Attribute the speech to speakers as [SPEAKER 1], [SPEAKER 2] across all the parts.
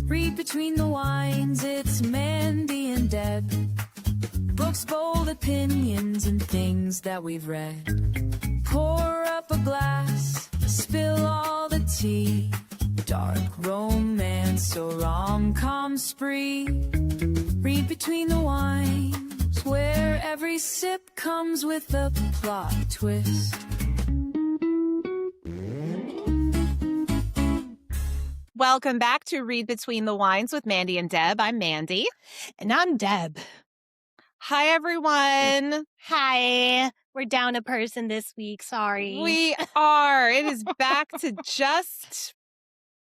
[SPEAKER 1] Read between the lines, it's Mandy and Deb. Books, bold opinions, and things that we've read. Pour up a glass, spill all the tea. Dark romance or rom-com spree. Read between the wines, where every sip comes with a plot twist.
[SPEAKER 2] Welcome back to Read Between the Wines with Mandy and Deb. I'm Mandy.
[SPEAKER 3] And I'm Deb.
[SPEAKER 2] Hi, everyone.
[SPEAKER 3] Hi. We're down a person this week. Sorry.
[SPEAKER 2] We are. It is back to just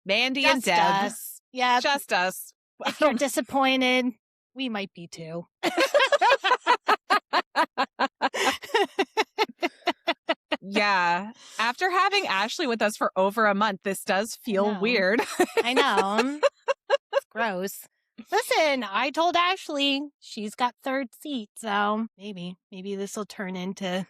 [SPEAKER 2] Mandy and Deb.
[SPEAKER 3] Us. Yeah.
[SPEAKER 2] Just us.
[SPEAKER 3] If you're disappointed, we might be too.
[SPEAKER 2] Yeah. After having Ashley with us for over a month, this does feel weird.
[SPEAKER 3] I know. It's gross. Listen, I told Ashley she's got third seat, so maybe this will turn into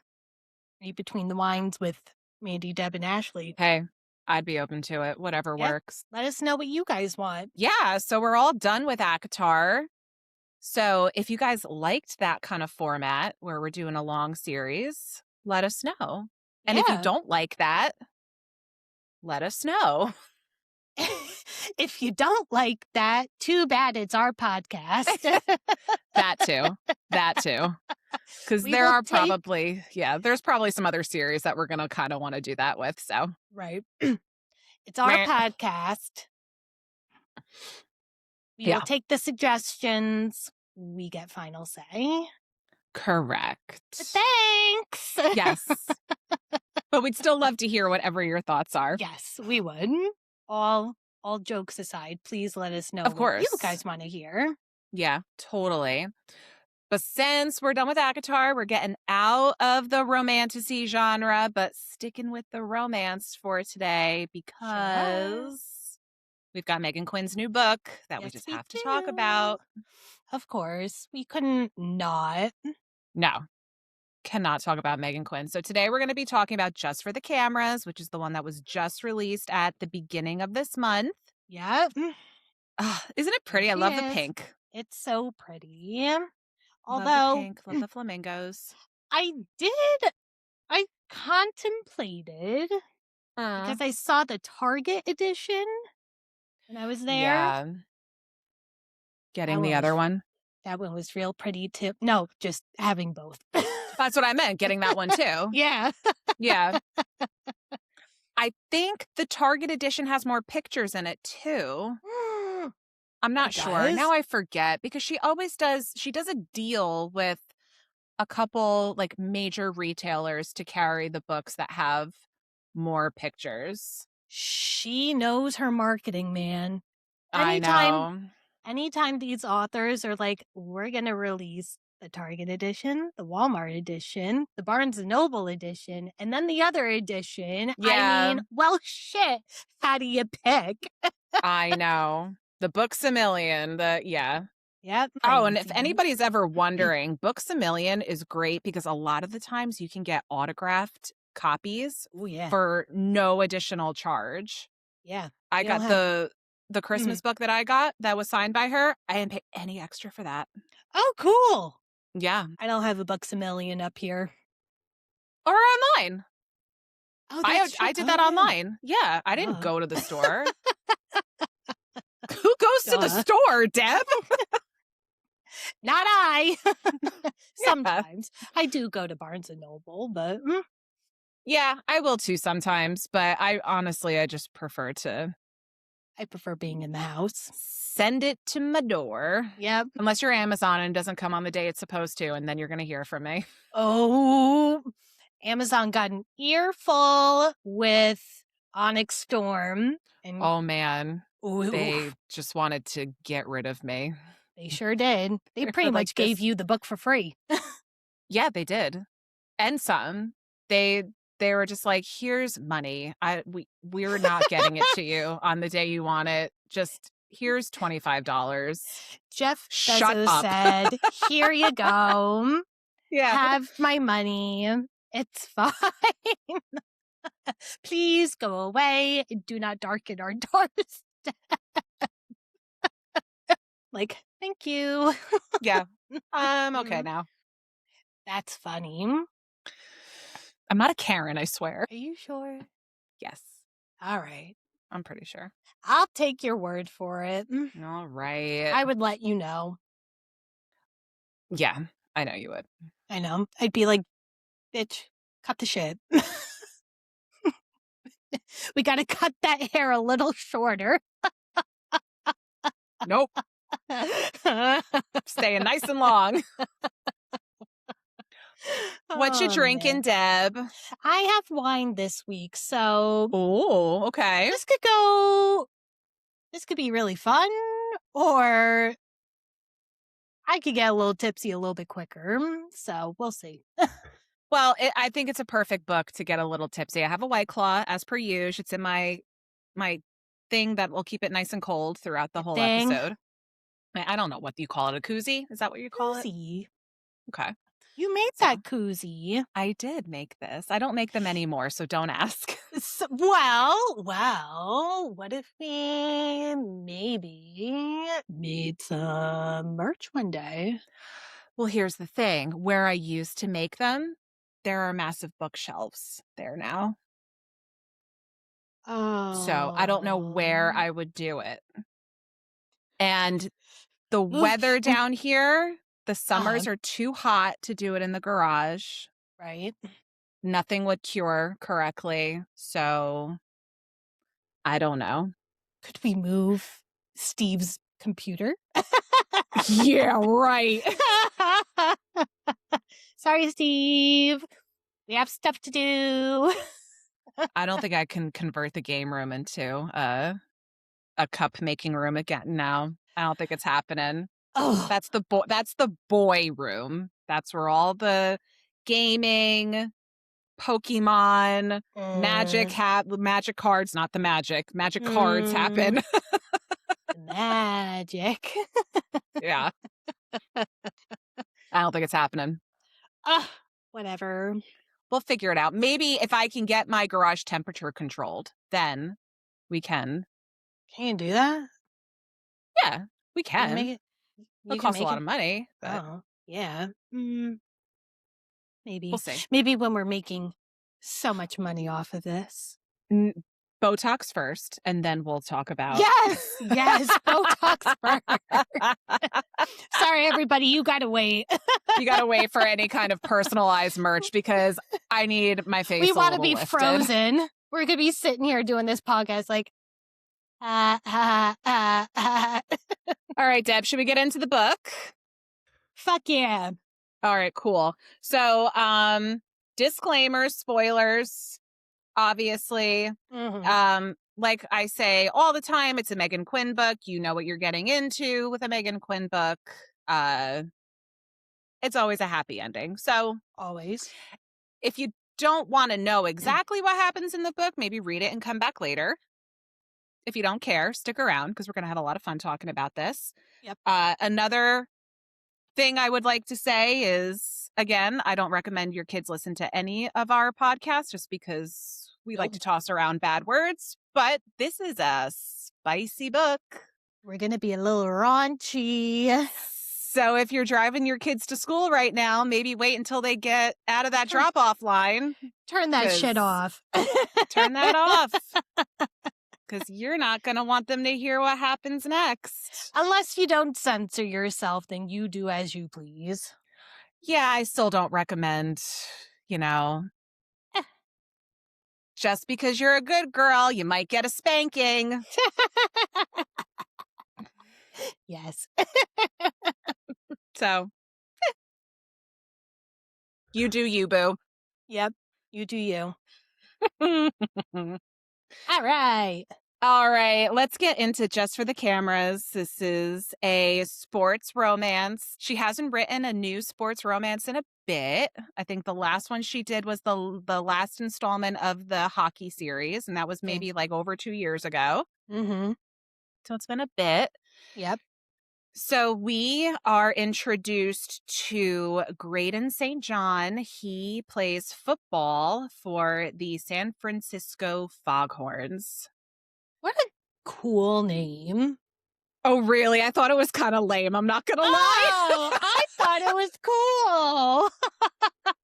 [SPEAKER 3] Read Between the Wines with Mandy, Deb, and Ashley.
[SPEAKER 2] Hey, I'd be open to it. Whatever works.
[SPEAKER 3] Let us know what you guys want.
[SPEAKER 2] Yeah, so we're all done with ACOTAR. So if you guys liked that kind of format where we're doing a long series, let us know. And if you don't like that, let us know.
[SPEAKER 3] If you don't like that, too bad it's our podcast.
[SPEAKER 2] That too. Because there are probably, there's probably some other series that we're going to kind of want to do that with. So,
[SPEAKER 3] right. It's our podcast. We will take the suggestions. We get final say.
[SPEAKER 2] Correct.
[SPEAKER 3] Thanks.
[SPEAKER 2] Yes. But we'd still love to hear whatever your thoughts are.
[SPEAKER 3] Yes, we would. All jokes aside, please let us know
[SPEAKER 2] of course.
[SPEAKER 3] What you guys want to hear.
[SPEAKER 2] Yeah, totally. But since we're done with ACOTAR, we're getting out of the romantasy genre, but sticking with the romance for today because we've got Meghan Quinn's new book that we just have to talk about.
[SPEAKER 3] Of course. We couldn't not.
[SPEAKER 2] No. Cannot talk about Meghan Quinn. So today we're going to be talking about Just for the Cameras, which is the one that was just released at the beginning of this month.
[SPEAKER 3] Yep.
[SPEAKER 2] Isn't it pretty? I love the pink.
[SPEAKER 3] It's so pretty. Although,
[SPEAKER 2] love the pink, love the flamingos.
[SPEAKER 3] I contemplated because I saw the Target edition when I was there.
[SPEAKER 2] Yeah. Getting the other one.
[SPEAKER 3] That one was real pretty too. No, just having both.
[SPEAKER 2] That's what I meant, getting that one too.
[SPEAKER 3] Yeah.
[SPEAKER 2] Yeah. I think the Target edition has more pictures in it too. I'm not sure. Now I forget because she does a deal with a couple like major retailers to carry the books that have more pictures.
[SPEAKER 3] She knows her marketing, man.
[SPEAKER 2] I know.
[SPEAKER 3] Anytime these authors are like, we're going to release the Target edition, the Walmart edition, the Barnes & Noble edition, and then the other edition.
[SPEAKER 2] Yeah.
[SPEAKER 3] I mean, well, shit. How do you pick?
[SPEAKER 2] I know. The Books-A-Million,
[SPEAKER 3] Yep.
[SPEAKER 2] Oh, and if anybody's ever wondering, Books-A-Million is great because a lot of the times you can get autographed copies for no additional charge.
[SPEAKER 3] Yeah.
[SPEAKER 2] I got the Christmas book that I got that was signed by her. I didn't pay any extra for that.
[SPEAKER 3] Oh, cool.
[SPEAKER 2] Yeah.
[SPEAKER 3] I don't have a Books-A-Million up here.
[SPEAKER 2] Or online.
[SPEAKER 3] Oh,
[SPEAKER 2] I did that online. Yeah. I didn't go to the store. Who goes to the store, Deb?
[SPEAKER 3] Not I. Sometimes. I do go to Barnes & Noble, but...
[SPEAKER 2] Yeah, I will too sometimes. But I just prefer
[SPEAKER 3] being in the house.
[SPEAKER 2] Send it to my door.
[SPEAKER 3] Yep.
[SPEAKER 2] Unless you're Amazon and it doesn't come on the day it's supposed to, and then you're going to hear from me.
[SPEAKER 3] Oh, Amazon got an earful with Onyx Storm. And
[SPEAKER 2] oh, man. They just wanted to get rid of me.
[SPEAKER 3] They sure did. They pretty much gave you the book for free.
[SPEAKER 2] Yeah, they did. And some. They were just like, here's money. We're not getting it to you on the day you want it. Just here's $25.
[SPEAKER 3] Jeff
[SPEAKER 2] Shut
[SPEAKER 3] Bezos
[SPEAKER 2] up.
[SPEAKER 3] said, here you go.
[SPEAKER 2] Yeah.
[SPEAKER 3] Have my money. It's fine. Please go away and do not darken our doors. Like, thank you.
[SPEAKER 2] Yeah. I'm okay now.
[SPEAKER 3] That's funny.
[SPEAKER 2] I'm not a Karen, I swear.
[SPEAKER 3] Are you sure?
[SPEAKER 2] Yes.
[SPEAKER 3] All right.
[SPEAKER 2] I'm pretty sure.
[SPEAKER 3] I'll take your word for it.
[SPEAKER 2] All right.
[SPEAKER 3] I would let you know.
[SPEAKER 2] Yeah, I know you would.
[SPEAKER 3] I know. I'd be like, bitch, cut the shit. We got to cut that hair a little shorter.
[SPEAKER 2] Nope. Staying nice and long. What you drinking,
[SPEAKER 3] man.
[SPEAKER 2] Deb?
[SPEAKER 3] I have wine this week, so
[SPEAKER 2] Oh, okay.
[SPEAKER 3] this could be really fun, or I could get a little tipsy a little bit quicker, so we'll see.
[SPEAKER 2] Well, I think it's a perfect book to get a little tipsy. I have a White Claw, as per usual. It's in my thing that will keep it nice and cold throughout the whole episode. I don't know, what do you call it? A koozie? Is that what you call it? Okay.
[SPEAKER 3] You made that koozie.
[SPEAKER 2] I did make this. I don't make them anymore, so don't ask.
[SPEAKER 3] Well, what if we maybe made some merch one day?
[SPEAKER 2] Well, here's the thing. Where I used to make them, there are massive bookshelves there now.
[SPEAKER 3] Oh.
[SPEAKER 2] So I don't know where I would do it. And the weather down here, the summers are too hot to do it in the garage.
[SPEAKER 3] Right.
[SPEAKER 2] Nothing would cure correctly. So I don't know.
[SPEAKER 3] Could we move Steve's computer?
[SPEAKER 2] Yeah, right.
[SPEAKER 3] Sorry, Steve. We have stuff to do.
[SPEAKER 2] I don't think I can convert the game room into a cup making room again now. I don't think it's happening.
[SPEAKER 3] Oh,
[SPEAKER 2] That's the boy room. That's where all the gaming, Pokemon, magic cards, not the magic cards happen.
[SPEAKER 3] magic.
[SPEAKER 2] Yeah. I don't think it's happening.
[SPEAKER 3] Whatever.
[SPEAKER 2] We'll figure it out. Maybe if I can get my garage temperature controlled, then we can.
[SPEAKER 3] Can you do that?
[SPEAKER 2] Yeah, we can. It'll cost a lot of money. But
[SPEAKER 3] Oh, yeah. Maybe.
[SPEAKER 2] we'll see.
[SPEAKER 3] Maybe when we're making so much money off of this.
[SPEAKER 2] Botox first, and then we'll talk about.
[SPEAKER 3] Yes, Botox first. Sorry, everybody, you gotta wait.
[SPEAKER 2] You gotta wait for any kind of personalized merch because I need my face.
[SPEAKER 3] We want to be
[SPEAKER 2] lifted.
[SPEAKER 3] frozen. We're gonna be sitting here doing this podcast like, All
[SPEAKER 2] right, Deb, should we get into the book?
[SPEAKER 3] Fuck yeah.
[SPEAKER 2] All right, cool. So, disclaimers, spoilers, obviously. Like I say all the time, it's a Meghan Quinn book. You know what you're getting into with a Meghan Quinn book. It's always a happy ending. So,
[SPEAKER 3] always.
[SPEAKER 2] If you don't want to know exactly what happens in the book, maybe read it and come back later. If you don't care, stick around because we're going to have a lot of fun talking about this.
[SPEAKER 3] Yep.
[SPEAKER 2] Another thing I would like to say is, again, I don't recommend your kids listen to any of our podcasts just because we like to toss around bad words. But this is a spicy book.
[SPEAKER 3] We're going to be a little raunchy.
[SPEAKER 2] So if you're driving your kids to school right now, maybe wait until they get out of that drop-off line.
[SPEAKER 3] Turn that shit off.
[SPEAKER 2] Turn that off. Because you're not going to want them to hear what happens next.
[SPEAKER 3] Unless you don't censor yourself, then you do as you please.
[SPEAKER 2] Yeah, I still don't recommend, just because you're a good girl, you might get a spanking.
[SPEAKER 3] Yes.
[SPEAKER 2] So, you do you, boo.
[SPEAKER 3] Yep, you do you. All right.
[SPEAKER 2] All right, let's get into Just for the Cameras. This is a sports romance. She hasn't written a new sports romance in a bit. I think the last one she did was the last installment of the hockey series, and that was maybe like over 2 years ago.
[SPEAKER 3] Mm-hmm.
[SPEAKER 2] So it's been a bit.
[SPEAKER 3] Yep.
[SPEAKER 2] So we are introduced to Graydon St. John. He plays football for the San Francisco Foghorns.
[SPEAKER 3] What a cool name.
[SPEAKER 2] Oh, really? I thought it was kind of lame. I'm not going to lie.
[SPEAKER 3] Oh, I thought it was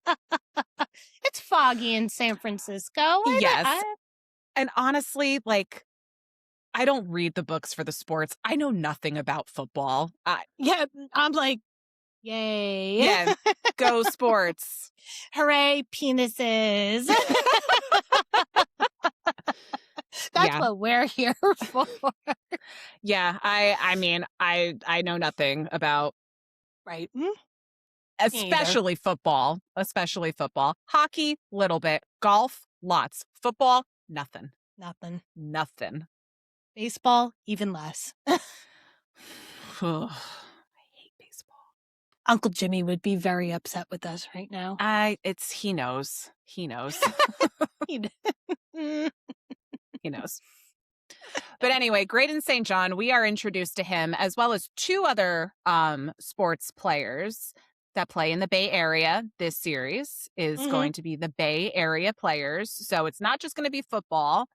[SPEAKER 3] cool. It's foggy in San Francisco.
[SPEAKER 2] Yes. And honestly, like, I don't read the books for the sports. I know nothing about football.
[SPEAKER 3] Yeah, I'm like, yay.
[SPEAKER 2] Yeah, go sports.
[SPEAKER 3] Hooray, penises. That's what we're here for.
[SPEAKER 2] Yeah, I mean, I know nothing about
[SPEAKER 3] Right.
[SPEAKER 2] especially football. Hockey, little bit. Golf, lots. Football, nothing. Nothing.
[SPEAKER 3] Baseball, even less.
[SPEAKER 2] I hate baseball.
[SPEAKER 3] Uncle Jimmy would be very upset with us right now.
[SPEAKER 2] He knows. He knows. He knows. But anyway, Graydon St. John, we are introduced to him as well as two other sports players that play in the Bay Area. This series is going to be the Bay Area players. So it's not just going to be football.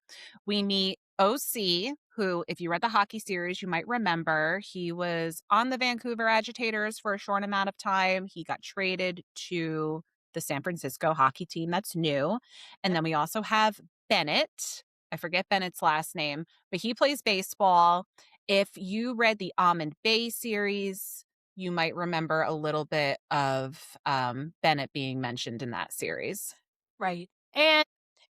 [SPEAKER 2] We meet OC, who, if you read the hockey series, you might remember. He was on the Vancouver Agitators for a short amount of time. He got traded to the San Francisco hockey team that's new. And then we also have Bennett. I forget Bennett's last name, but he plays baseball. If you read the Almond Bay series, you might remember a little bit of Bennett being mentioned in that series.
[SPEAKER 3] Right. And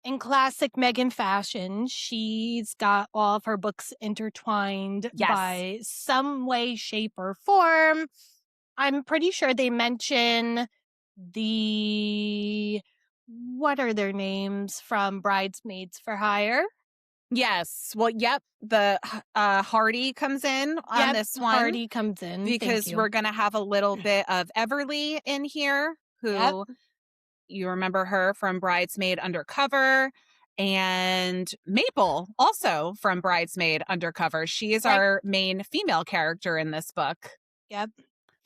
[SPEAKER 3] in classic Meghan fashion, she's got all of her books intertwined by some way, shape, or form. I'm pretty sure they mention what are their names from Bridesmaids for Hire?
[SPEAKER 2] Yes. Well, yep. The Hardy comes in on this one.
[SPEAKER 3] Hardy comes in.
[SPEAKER 2] Because we're going to have a little bit of Everly in here, who you remember her from Bridesmaid Undercover, and Maple also from Bridesmaid Undercover. She is our main female character in this book.
[SPEAKER 3] Yep.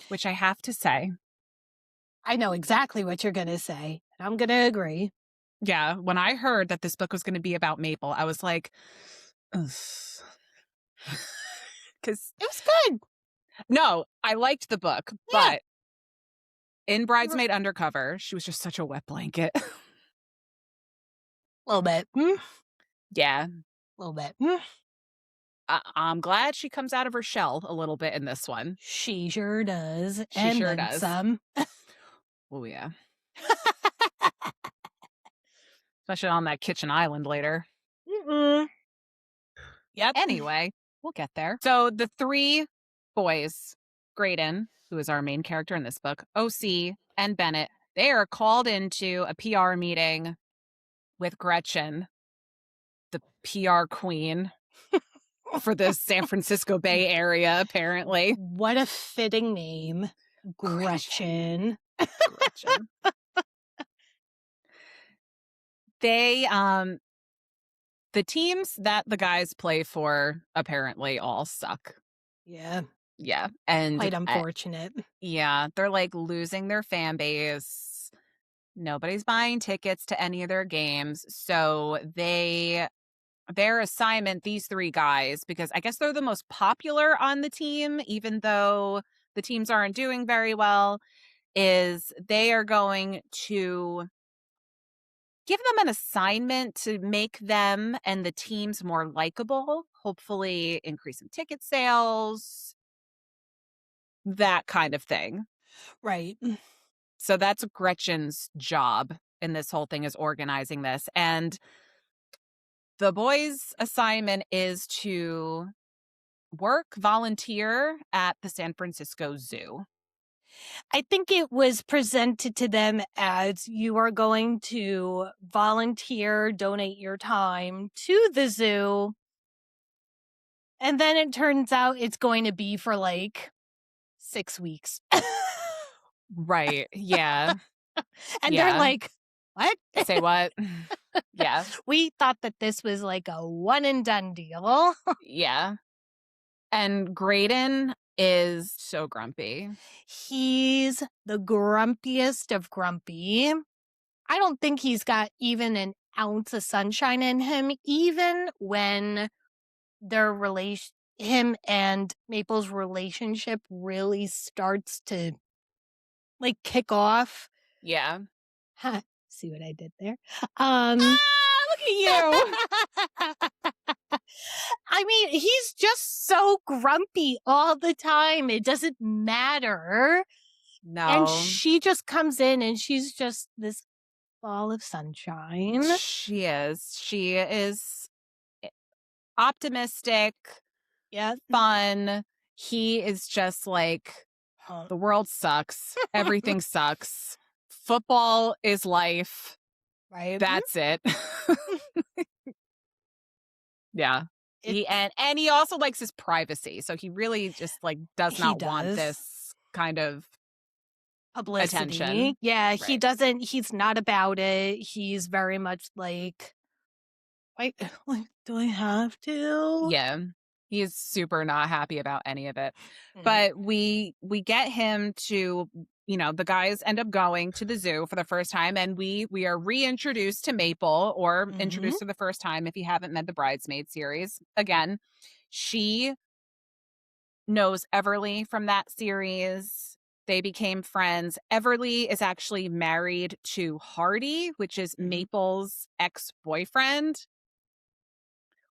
[SPEAKER 2] Which I have to say,
[SPEAKER 3] I know exactly what you're going to say. I'm going to agree.
[SPEAKER 2] Yeah, when I heard that this book was going to be about Maple, I was like, because
[SPEAKER 3] it was good.
[SPEAKER 2] No, I liked the book, but in Bridesmaid Undercover, she was just such a wet blanket.
[SPEAKER 3] A little bit.
[SPEAKER 2] Yeah.
[SPEAKER 3] A little bit.
[SPEAKER 2] I'm glad she comes out of her shell a little bit in this one.
[SPEAKER 3] She sure does.
[SPEAKER 2] She sure does.
[SPEAKER 3] Some.
[SPEAKER 2] Oh, yeah. Especially on that kitchen island later.
[SPEAKER 3] Yep.
[SPEAKER 2] Anyway, we'll get there. So the three boys, Graydon, who is our main character in this book, OC, and Bennett, they are called into a PR meeting with Gretchen, the PR queen for the San Francisco Bay Area, apparently.
[SPEAKER 3] What a fitting name. Gretchen.
[SPEAKER 2] Gretchen. They, the teams that the guys play for apparently all suck.
[SPEAKER 3] Yeah.
[SPEAKER 2] Yeah. And
[SPEAKER 3] quite unfortunate.
[SPEAKER 2] Yeah. They're like losing their fan base. Nobody's buying tickets to any of their games. So their assignment, these three guys, because I guess they're the most popular on the team, even though the teams aren't doing very well, is they are going to give them an assignment to make them and the teams more likable, hopefully increase some ticket sales, that kind of thing.
[SPEAKER 3] Right.
[SPEAKER 2] So that's Gretchen's job in this whole thing, is organizing this. And the boys' assignment is to volunteer at the San Francisco Zoo.
[SPEAKER 3] I think it was presented to them as you are going to volunteer, donate your time to the zoo. And then it turns out it's going to be for like 6 weeks.
[SPEAKER 2] Right. Yeah.
[SPEAKER 3] And they're like, what?
[SPEAKER 2] Say what? Yeah.
[SPEAKER 3] We thought that this was like a one and done deal.
[SPEAKER 2] Yeah. And Graydon is so grumpy.
[SPEAKER 3] He's the grumpiest of grumpy. I don't think he's got even an ounce of sunshine in him, even when their him and Maple's relationship really starts to like kick off.
[SPEAKER 2] Yeah.
[SPEAKER 3] Huh. See what I did there?
[SPEAKER 2] Look at you.
[SPEAKER 3] I mean, he's just so grumpy all the time. It doesn't matter.
[SPEAKER 2] No.
[SPEAKER 3] And she just comes in and she's just this ball of sunshine.
[SPEAKER 2] She is. She is optimistic, fun. He is just like, the world sucks. Everything sucks. Football is life.
[SPEAKER 3] Right.
[SPEAKER 2] That's it. Yeah. And he also likes his privacy. So he really just like does not want this kind of
[SPEAKER 3] publicity.
[SPEAKER 2] Attention.
[SPEAKER 3] Yeah,
[SPEAKER 2] Right.
[SPEAKER 3] he doesn't, he's not about it. He's very much like, wait, do I have to?
[SPEAKER 2] Yeah. He is super not happy about any of it. But we get him to, you know, the guys end up going to the zoo for the first time, and we are reintroduced to Maple, or introduced for the first time if you haven't met the Bridesmaid series. Again, she knows Everly from that series. They became friends. Everly is actually married to Hardy, which is Maple's ex-boyfriend.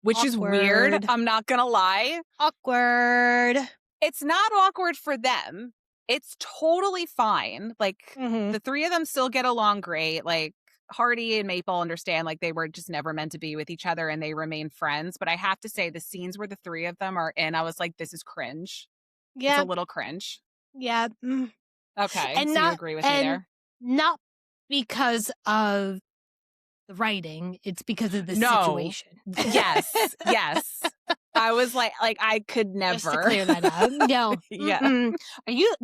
[SPEAKER 2] Which is weird. I'm not going to lie.
[SPEAKER 3] Awkward.
[SPEAKER 2] It's not awkward for them. It's totally fine. Like, the three of them still get along great. Like, Hardy and Maple understand, like, they were just never meant to be with each other and they remain friends. But I have to say, the scenes where the three of them are in, I was like, this is cringe.
[SPEAKER 3] Yeah.
[SPEAKER 2] It's a little cringe.
[SPEAKER 3] Yeah.
[SPEAKER 2] Okay.
[SPEAKER 3] And
[SPEAKER 2] so you agree with me there?
[SPEAKER 3] Not because of the writing, it's because of the situation.
[SPEAKER 2] Yes. I was like I could never.
[SPEAKER 3] Just to clear that up. No.
[SPEAKER 2] Yeah.
[SPEAKER 3] Are you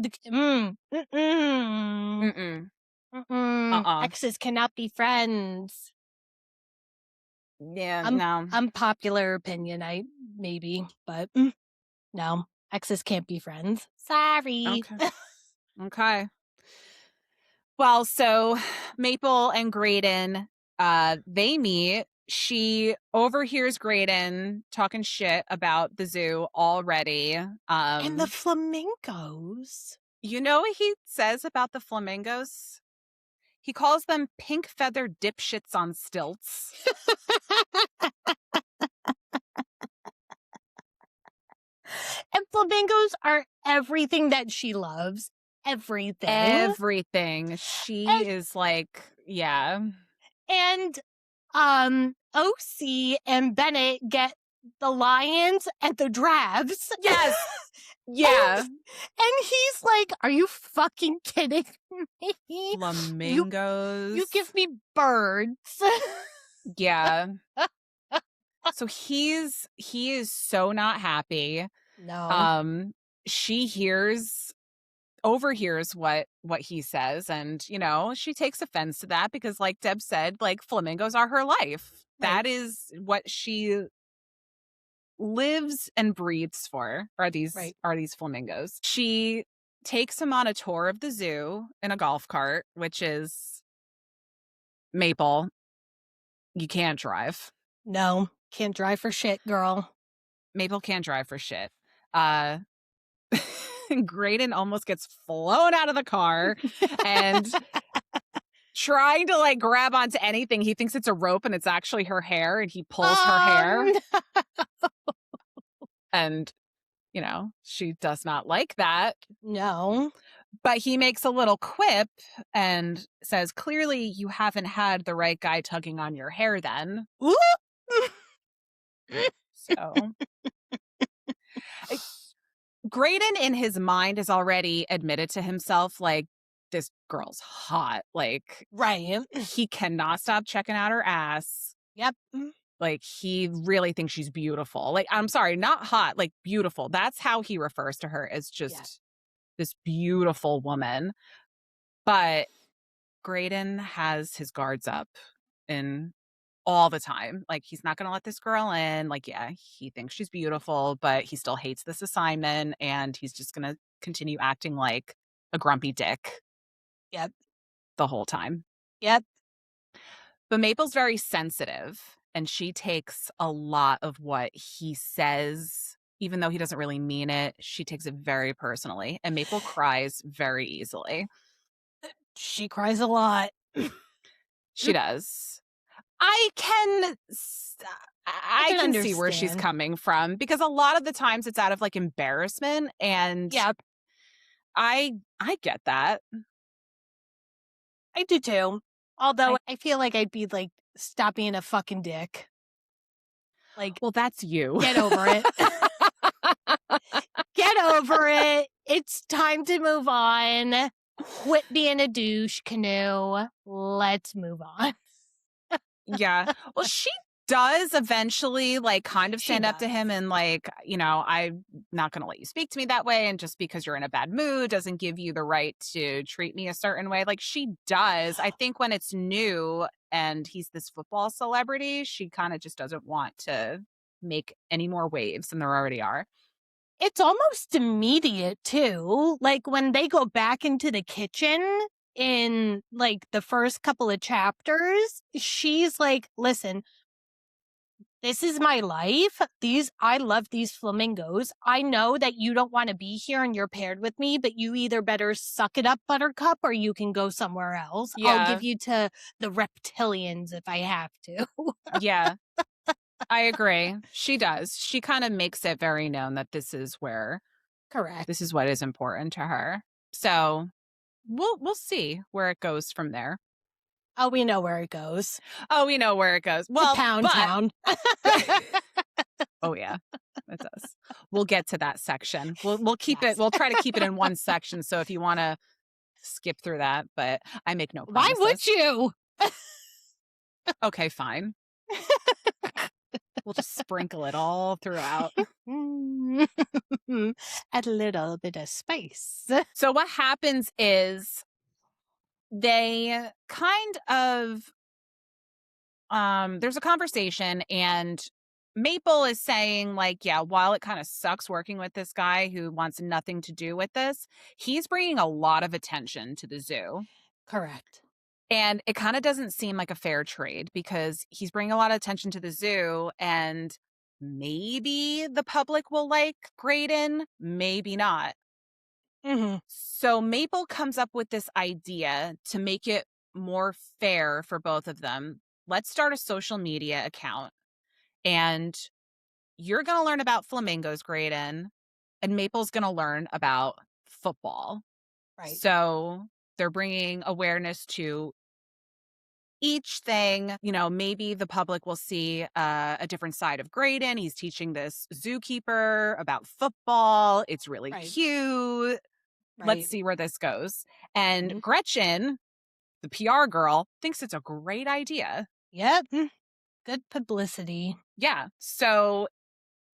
[SPEAKER 3] exes cannot be friends.
[SPEAKER 2] Yeah, no.
[SPEAKER 3] Unpopular opinion, maybe, but no. Exes can't be friends. Sorry.
[SPEAKER 2] Okay. Well, so Maple and Graydon, they meet. She overhears Graydon talking shit about the zoo already.
[SPEAKER 3] And the flamingos.
[SPEAKER 2] You know what he says about the flamingos? He calls them pink feather dipshits on stilts.
[SPEAKER 3] And flamingos are everything that she loves.
[SPEAKER 2] Everything. She is like, yeah.
[SPEAKER 3] And OC and Bennett get the lions and the drabs.
[SPEAKER 2] Yes. Yeah.
[SPEAKER 3] And he's like, are you fucking kidding me?
[SPEAKER 2] Flamingos.
[SPEAKER 3] You give me birds.
[SPEAKER 2] Yeah. So he is so not happy.
[SPEAKER 3] No.
[SPEAKER 2] She overhears what he says, and you know, she takes offense to that because, like Deb said, like, flamingos are her life. Right. That is what she lives and breathes for, are these flamingos. She takes him on a tour of the zoo in a golf cart, which is, Maple, you can't drive.
[SPEAKER 3] No, can't drive for shit, girl.
[SPEAKER 2] Maple can't drive for shit. Graydon almost gets flown out of the car and trying to like grab onto anything. He thinks it's a rope and it's actually her hair, and he pulls her hair. No. And, you know, she does not like that.
[SPEAKER 3] No.
[SPEAKER 2] But he makes a little quip and says, clearly you haven't had the right guy tugging on your hair then. So Graydon in his mind has already admitted to himself, like, this girl's hot. Like,
[SPEAKER 3] right.
[SPEAKER 2] He cannot stop checking out her ass.
[SPEAKER 3] Yep.
[SPEAKER 2] Like, he really thinks she's beautiful. Like, I'm sorry, not hot, like beautiful. That's how he refers to her, as just this beautiful woman. But Graydon has his guards up in all the time. Like, he's not going to let this girl in. Like, yeah, he thinks she's beautiful, but he still hates this assignment, and he's just going to continue acting like a grumpy dick.
[SPEAKER 3] Yep.
[SPEAKER 2] The whole time.
[SPEAKER 3] Yep.
[SPEAKER 2] But Maple's very sensitive, and she takes a lot of what he says even though he doesn't really mean it, she takes it very personally. And Maple cries very easily.
[SPEAKER 3] She cries a lot.
[SPEAKER 2] She does. I can see where she's
[SPEAKER 3] understand.
[SPEAKER 2] coming from, because a lot of the times it's out of like embarrassment, and
[SPEAKER 3] Yeah,
[SPEAKER 2] I get that.
[SPEAKER 3] I do too. Although I feel like I'd be like, stop being a fucking dick. Like,
[SPEAKER 2] Well, that's you.
[SPEAKER 3] get over it. Get over it. It's time to move on. Quit being a douche canoe. Let's move on.
[SPEAKER 2] Yeah. Well, she does eventually like kind of
[SPEAKER 3] She
[SPEAKER 2] stand up to
[SPEAKER 3] does.
[SPEAKER 2] him and like, I'm not going to let you speak to me that way. And just because you're in a bad mood doesn't give you the right to treat me a certain way. Like she does. I think when it's new and he's this football celebrity, she kind of just doesn't want to make any more waves than there already are.
[SPEAKER 3] It's almost immediate too. Like when they go back into the kitchen in like the first couple of chapters, she's like, listen, this is my life. I love these flamingos. I know that you don't want to be here and you're paired with me, but you either better suck it up, Buttercup, or you can go somewhere else.
[SPEAKER 2] Yeah.
[SPEAKER 3] I'll give you to the reptilians if I have to.
[SPEAKER 2] Yeah. I agree. She does. She kind of makes it very known that this is where
[SPEAKER 3] Correct.
[SPEAKER 2] this is what is important to her. So we'll see where it goes from there.
[SPEAKER 3] Oh, we know where it goes.
[SPEAKER 2] Oh, we know where it goes. Well,
[SPEAKER 3] Pound Town.
[SPEAKER 2] Oh yeah, it does. We'll get to that section. We'll keep it. We'll try to keep it in one section. So if you want to skip through that, but I make no promises.
[SPEAKER 3] Why would you?
[SPEAKER 2] Okay, fine. We'll just sprinkle it all throughout.
[SPEAKER 3] Add a little bit of spice.
[SPEAKER 2] So what happens is they kind of there's a conversation, and Maple is saying like, yeah, while it kind of sucks working with this guy who wants nothing to do with this, he's bringing a lot of attention to the zoo.
[SPEAKER 3] Correct.
[SPEAKER 2] And it kind of doesn't seem like a fair trade, because he's bringing a lot of attention to the zoo, and maybe the public will like Graydon, maybe not.
[SPEAKER 3] Mm-hmm.
[SPEAKER 2] So Maple comes up with this idea to make it more fair for both of them. Let's start a social media account, and you're going to learn about flamingos, Graydon, and Maple's going to learn about football.
[SPEAKER 3] Right.
[SPEAKER 2] So they're bringing awareness to each thing. Maybe the public will see a different side of Graydon. He's teaching this zookeeper about football. It's really cute.
[SPEAKER 3] Right.
[SPEAKER 2] Let's see where this goes. And
[SPEAKER 3] Mhm.
[SPEAKER 2] Gretchen, the PR girl, thinks it's a great idea.
[SPEAKER 3] Yep. Good publicity.
[SPEAKER 2] Yeah. So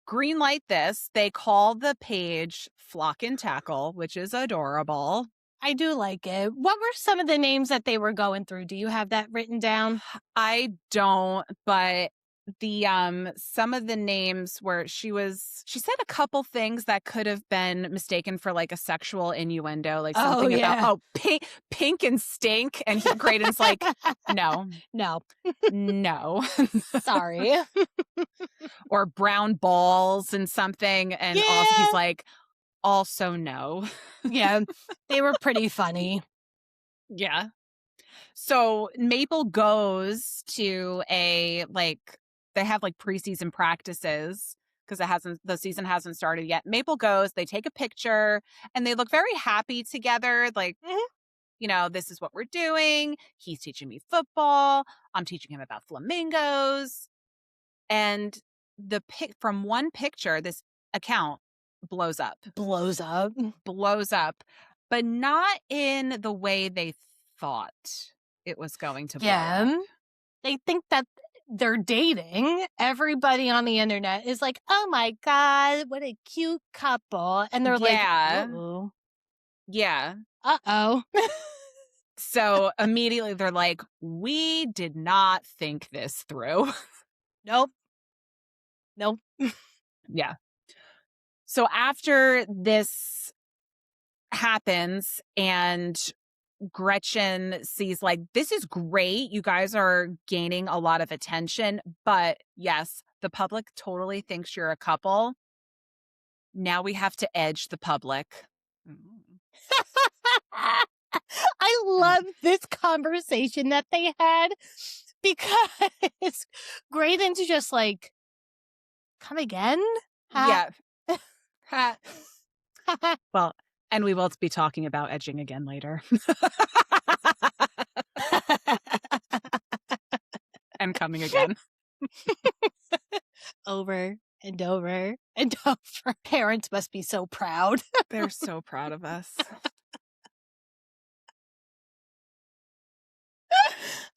[SPEAKER 2] green light this. They call the page Flock and Tackle, which is adorable.
[SPEAKER 3] I do like it. What were some of the names that they were going through? Do you have that written down?
[SPEAKER 2] I don't, but the some of the names where she said a couple things that could have been mistaken for like a sexual innuendo, like something about pink and stink, and Graydon's like, no,
[SPEAKER 3] Sorry.
[SPEAKER 2] or brown balls and something, and also he's like, also no.
[SPEAKER 3] Yeah, they were pretty funny.
[SPEAKER 2] Yeah. So Maple goes to they have like preseason practices because the season hasn't started yet. Maple goes, they take a picture, and they look very happy together. Like, this is what we're doing. He's teaching me football. I'm teaching him about flamingos. And from one picture, this account blows up, but not in the way they thought it was going to blow up.
[SPEAKER 3] They think that they're dating. Everybody on the internet is like, oh my God, what a cute couple. And they're like, uh-oh.
[SPEAKER 2] Yeah.
[SPEAKER 3] Uh-oh.
[SPEAKER 2] So immediately they're like, we did not think this through.
[SPEAKER 3] Nope.
[SPEAKER 2] Yeah. So after this happens and Gretchen sees like, this is great, you guys are gaining a lot of attention, but yes, the public totally thinks you're a couple. Now we have to edge the public.
[SPEAKER 3] I love this conversation that they had because Graydon's just like, come again?
[SPEAKER 2] Yeah. Well, and we will be talking about edging again later. And coming again.
[SPEAKER 3] Over and over and over. Parents must be so proud.
[SPEAKER 2] They're so proud of us.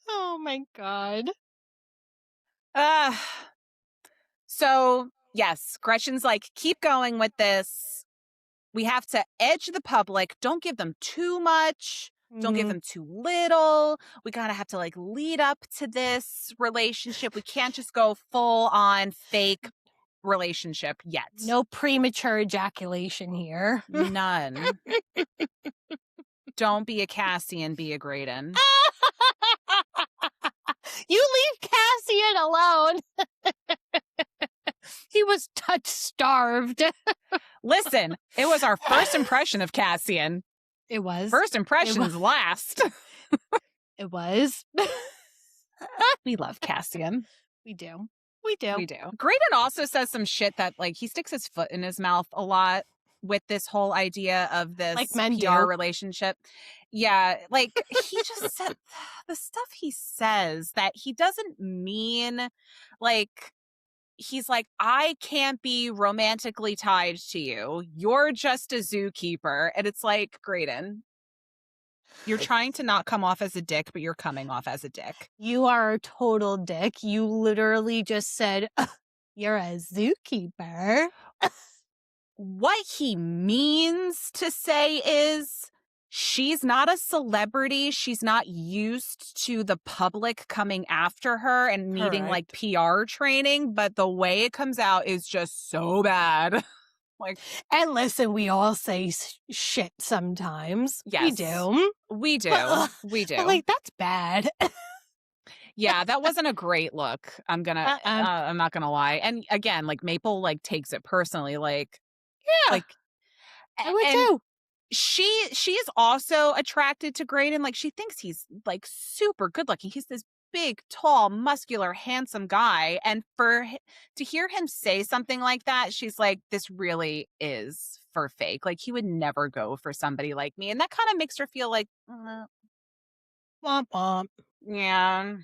[SPEAKER 3] Oh my God.
[SPEAKER 2] So, yes, Gretchen's like, keep going with this. We have to edge the public. Don't give them too much. Don't give them too little. We gotta have to like lead up to this relationship. We can't just go full on fake relationship yet.
[SPEAKER 3] No premature ejaculation here.
[SPEAKER 2] None. Don't be a Cassian, be a Graydon.
[SPEAKER 3] You leave Cassian alone. He was touch starved.
[SPEAKER 2] Listen, it was our first impression of Cassian.
[SPEAKER 3] It was.
[SPEAKER 2] First impressions last.
[SPEAKER 3] It was.
[SPEAKER 2] We love Cassian.
[SPEAKER 3] We do. We do.
[SPEAKER 2] We do. Graydon also says some shit that, like, he sticks his foot in his mouth a lot with this whole idea of this
[SPEAKER 3] like men
[SPEAKER 2] PR
[SPEAKER 3] do.
[SPEAKER 2] relationship. Yeah, like, he just said the stuff he says that he doesn't mean, like, he's like, I can't be romantically tied to you. You're just a zookeeper. And it's like, Graydon, you're trying to not come off as a dick, but you're coming off as a dick.
[SPEAKER 3] You are a total dick. You literally just said, you're a zookeeper.
[SPEAKER 2] What he means to say is, she's not a celebrity. She's not used to the public coming after her and needing like PR training, but the way it comes out is just so bad. Like,
[SPEAKER 3] and listen, we all say shit sometimes.
[SPEAKER 2] Yes.
[SPEAKER 3] We do.
[SPEAKER 2] We do. We do.
[SPEAKER 3] But like, that's bad.
[SPEAKER 2] Yeah, that wasn't a great look. I'm not gonna lie. And again, like Maple like takes it personally. Like,
[SPEAKER 3] yeah,
[SPEAKER 2] like
[SPEAKER 3] I would too.
[SPEAKER 2] She is also attracted to Graydon. Like, she thinks he's like super good looking. He's this big, tall, muscular, handsome guy. And to hear him say something like that, she's like, this really is for fake. Like, he would never go for somebody like me. And that kind of makes her feel like,
[SPEAKER 3] womp womp.
[SPEAKER 2] Yeah.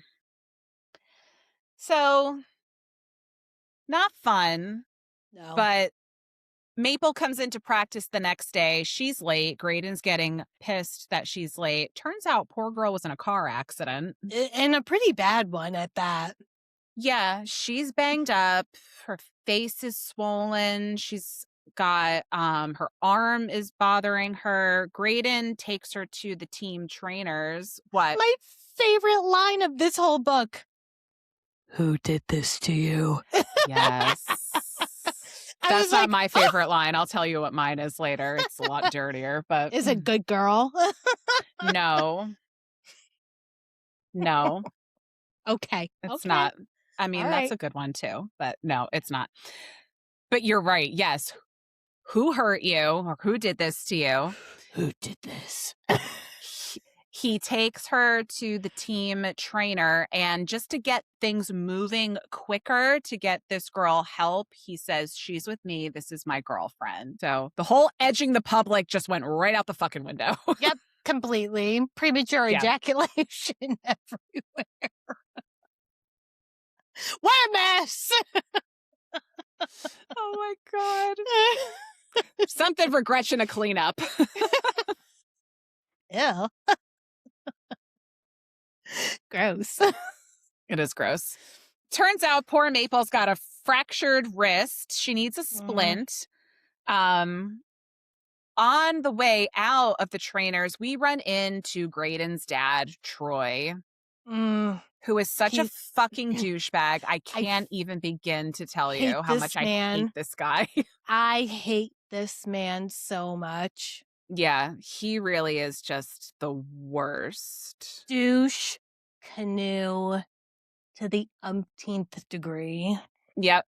[SPEAKER 2] So, not fun.
[SPEAKER 3] No.
[SPEAKER 2] But Maple comes into practice the next day. She's late. Graydon's getting pissed that she's late. Turns out poor girl was in a car accident.
[SPEAKER 3] And a pretty bad one at that.
[SPEAKER 2] Yeah, she's banged up. Her face is swollen. She's got her arm is bothering her. Graydon takes her to the team trainers. What?
[SPEAKER 3] My favorite line of this whole book. Who did this to you?
[SPEAKER 2] Yes. That's not my favorite line. I'll tell you what mine is later. It's a lot dirtier, but
[SPEAKER 3] is it good girl?
[SPEAKER 2] No. No.
[SPEAKER 3] Okay.
[SPEAKER 2] It's not. I mean, that's a good one too, but no, it's not. But you're right. Yes. Who hurt you or who did this to you?
[SPEAKER 3] Who did this?
[SPEAKER 2] He takes her to the team trainer, and just to get things moving quicker, to get this girl help, he says, she's with me. This is my girlfriend. So the whole edging the public just went right out the fucking window.
[SPEAKER 3] Yep, completely. Premature ejaculation everywhere. What a mess!
[SPEAKER 2] Oh my God. Something for Gretchen to clean up.
[SPEAKER 3] Ew. Gross.
[SPEAKER 2] It is gross. Turns out poor Maple's got a fractured wrist. She needs a splint. On the way out of the trainers, we run into Graydon's dad, Troy, who is such a fucking douchebag. I can't even begin to tell you how much I hate this guy.
[SPEAKER 3] I hate this man so much.
[SPEAKER 2] Yeah, he really is just the worst.
[SPEAKER 3] Douche canoe to the umpteenth degree.
[SPEAKER 2] Yep.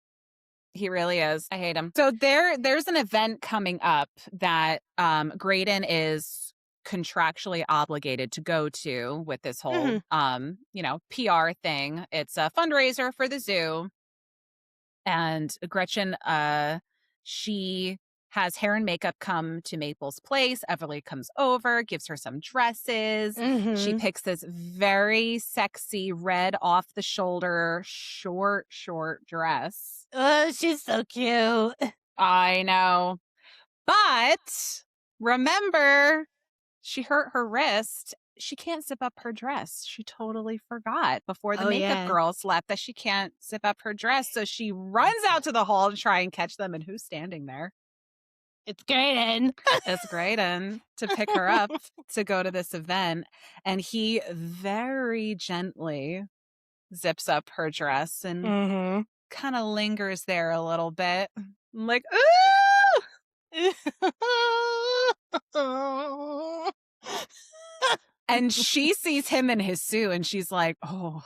[SPEAKER 2] He really is. I hate him. So there's an event coming up that Graydon is contractually obligated to go to with this whole PR thing. It's a fundraiser for the zoo. And Gretchen, she has hair and makeup come to Maple's place. Everly comes over, gives her some dresses. She picks this very sexy red off the shoulder, short dress.
[SPEAKER 3] Oh, she's so cute.
[SPEAKER 2] I know. But remember, she hurt her wrist. She can't zip up her dress. She totally forgot before the makeup girls left that she can't zip up her dress. So she runs out to the hall to try and catch them. And who's standing there?
[SPEAKER 3] It's Graydon.
[SPEAKER 2] It's Graydon to pick her up to go to this event. And he very gently zips up her dress and kind of lingers there a little bit. I'm like, ooh! And she sees him in his suit and she's like, oh,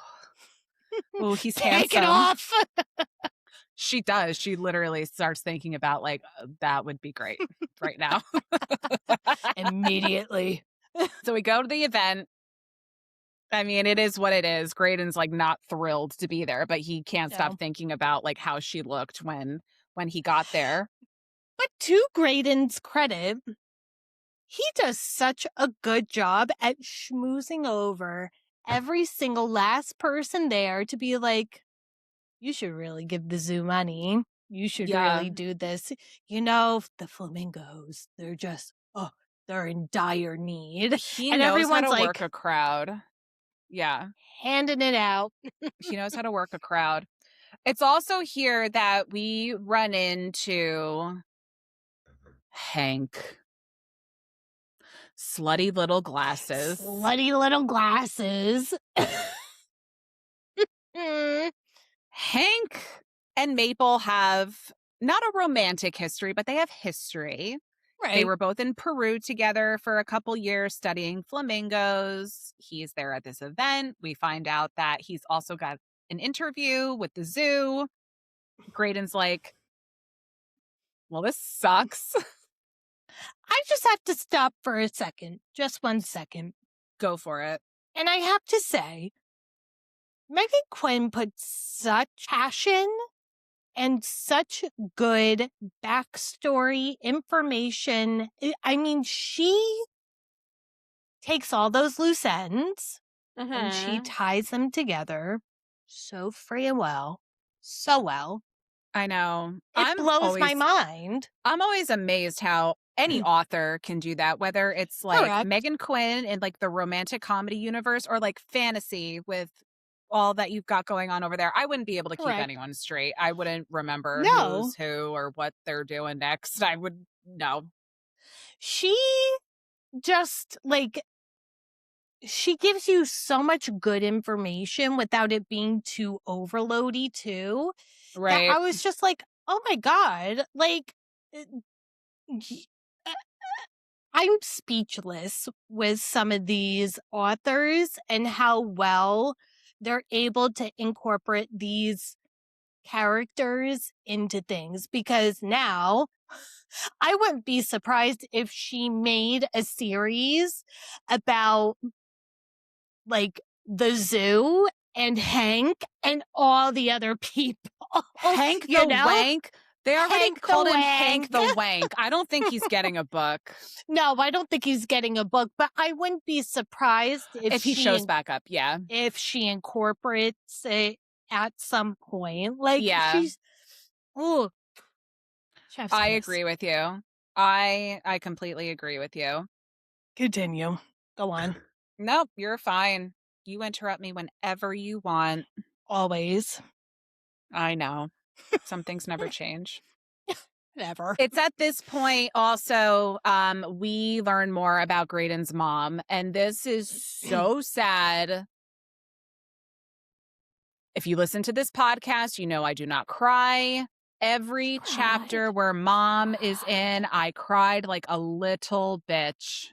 [SPEAKER 2] he's handsome.
[SPEAKER 3] Take it off.
[SPEAKER 2] She does. She literally starts thinking about like, that would be great right now.
[SPEAKER 3] Immediately.
[SPEAKER 2] So we go to the event. I mean, it is what it is. Graydon's like not thrilled to be there, but he can't stop thinking about like how she looked when he got there.
[SPEAKER 3] But to Graydon's credit, he does such a good job at schmoozing over every single last person there to be like, you should really give the zoo money. You should really do this. You know, the flamingos, they're just, they're in dire need.
[SPEAKER 2] He knows how to work a crowd. Yeah.
[SPEAKER 3] Handing it out.
[SPEAKER 2] He knows how to work a crowd. It's also here that we run into Hank. Slutty little glasses.
[SPEAKER 3] Slutty little glasses.
[SPEAKER 2] Hank and Maple have not a romantic history, but they have history.
[SPEAKER 3] Right.
[SPEAKER 2] They were both in Peru together for a couple years studying flamingos. He's there at this event. We find out that he's also got an interview with the zoo. Graydon's like, well, this sucks.
[SPEAKER 3] I just have to stop for a second. Just 1 second.
[SPEAKER 2] Go for it.
[SPEAKER 3] And I have to say, Meghan Quinn put such passion and such good backstory information. I mean, she takes all those loose ends and she ties them together so freaking well. So well.
[SPEAKER 2] I know.
[SPEAKER 3] It blows my mind.
[SPEAKER 2] I'm always amazed how any author can do that, whether it's like
[SPEAKER 3] Correct.
[SPEAKER 2] Meghan Quinn in like the romantic comedy universe or like fantasy with all that you've got going on over there. I wouldn't be able to keep anyone straight. I wouldn't remember who's who or what they're doing next. I would no.
[SPEAKER 3] She just like she gives you so much good information without it being too overloady too.
[SPEAKER 2] Right.
[SPEAKER 3] I was just like, oh my God, like I'm speechless with some of these authors and how well they're able to incorporate these characters into things, because now I wouldn't be surprised if she made a series about like the zoo and Hank and all the other people.
[SPEAKER 2] Hank the Wank. They already called him Hank the Wank. I don't think he's getting a book.
[SPEAKER 3] No, I don't think he's getting a book, but I wouldn't be surprised if
[SPEAKER 2] he shows back up. Yeah.
[SPEAKER 3] If she incorporates it at some point. Like, she's,
[SPEAKER 2] I agree with you. I completely agree with you.
[SPEAKER 3] Continue. Go on.
[SPEAKER 2] Nope, you're fine. You interrupt me whenever you want.
[SPEAKER 3] Always.
[SPEAKER 2] I know. Some things never change.
[SPEAKER 3] Never.
[SPEAKER 2] It's at this point also, we learn more about Graydon's mom, and this is so sad. If you listen to this podcast, you know I do not cry. Every chapter where mom is in, I cried like a little bitch.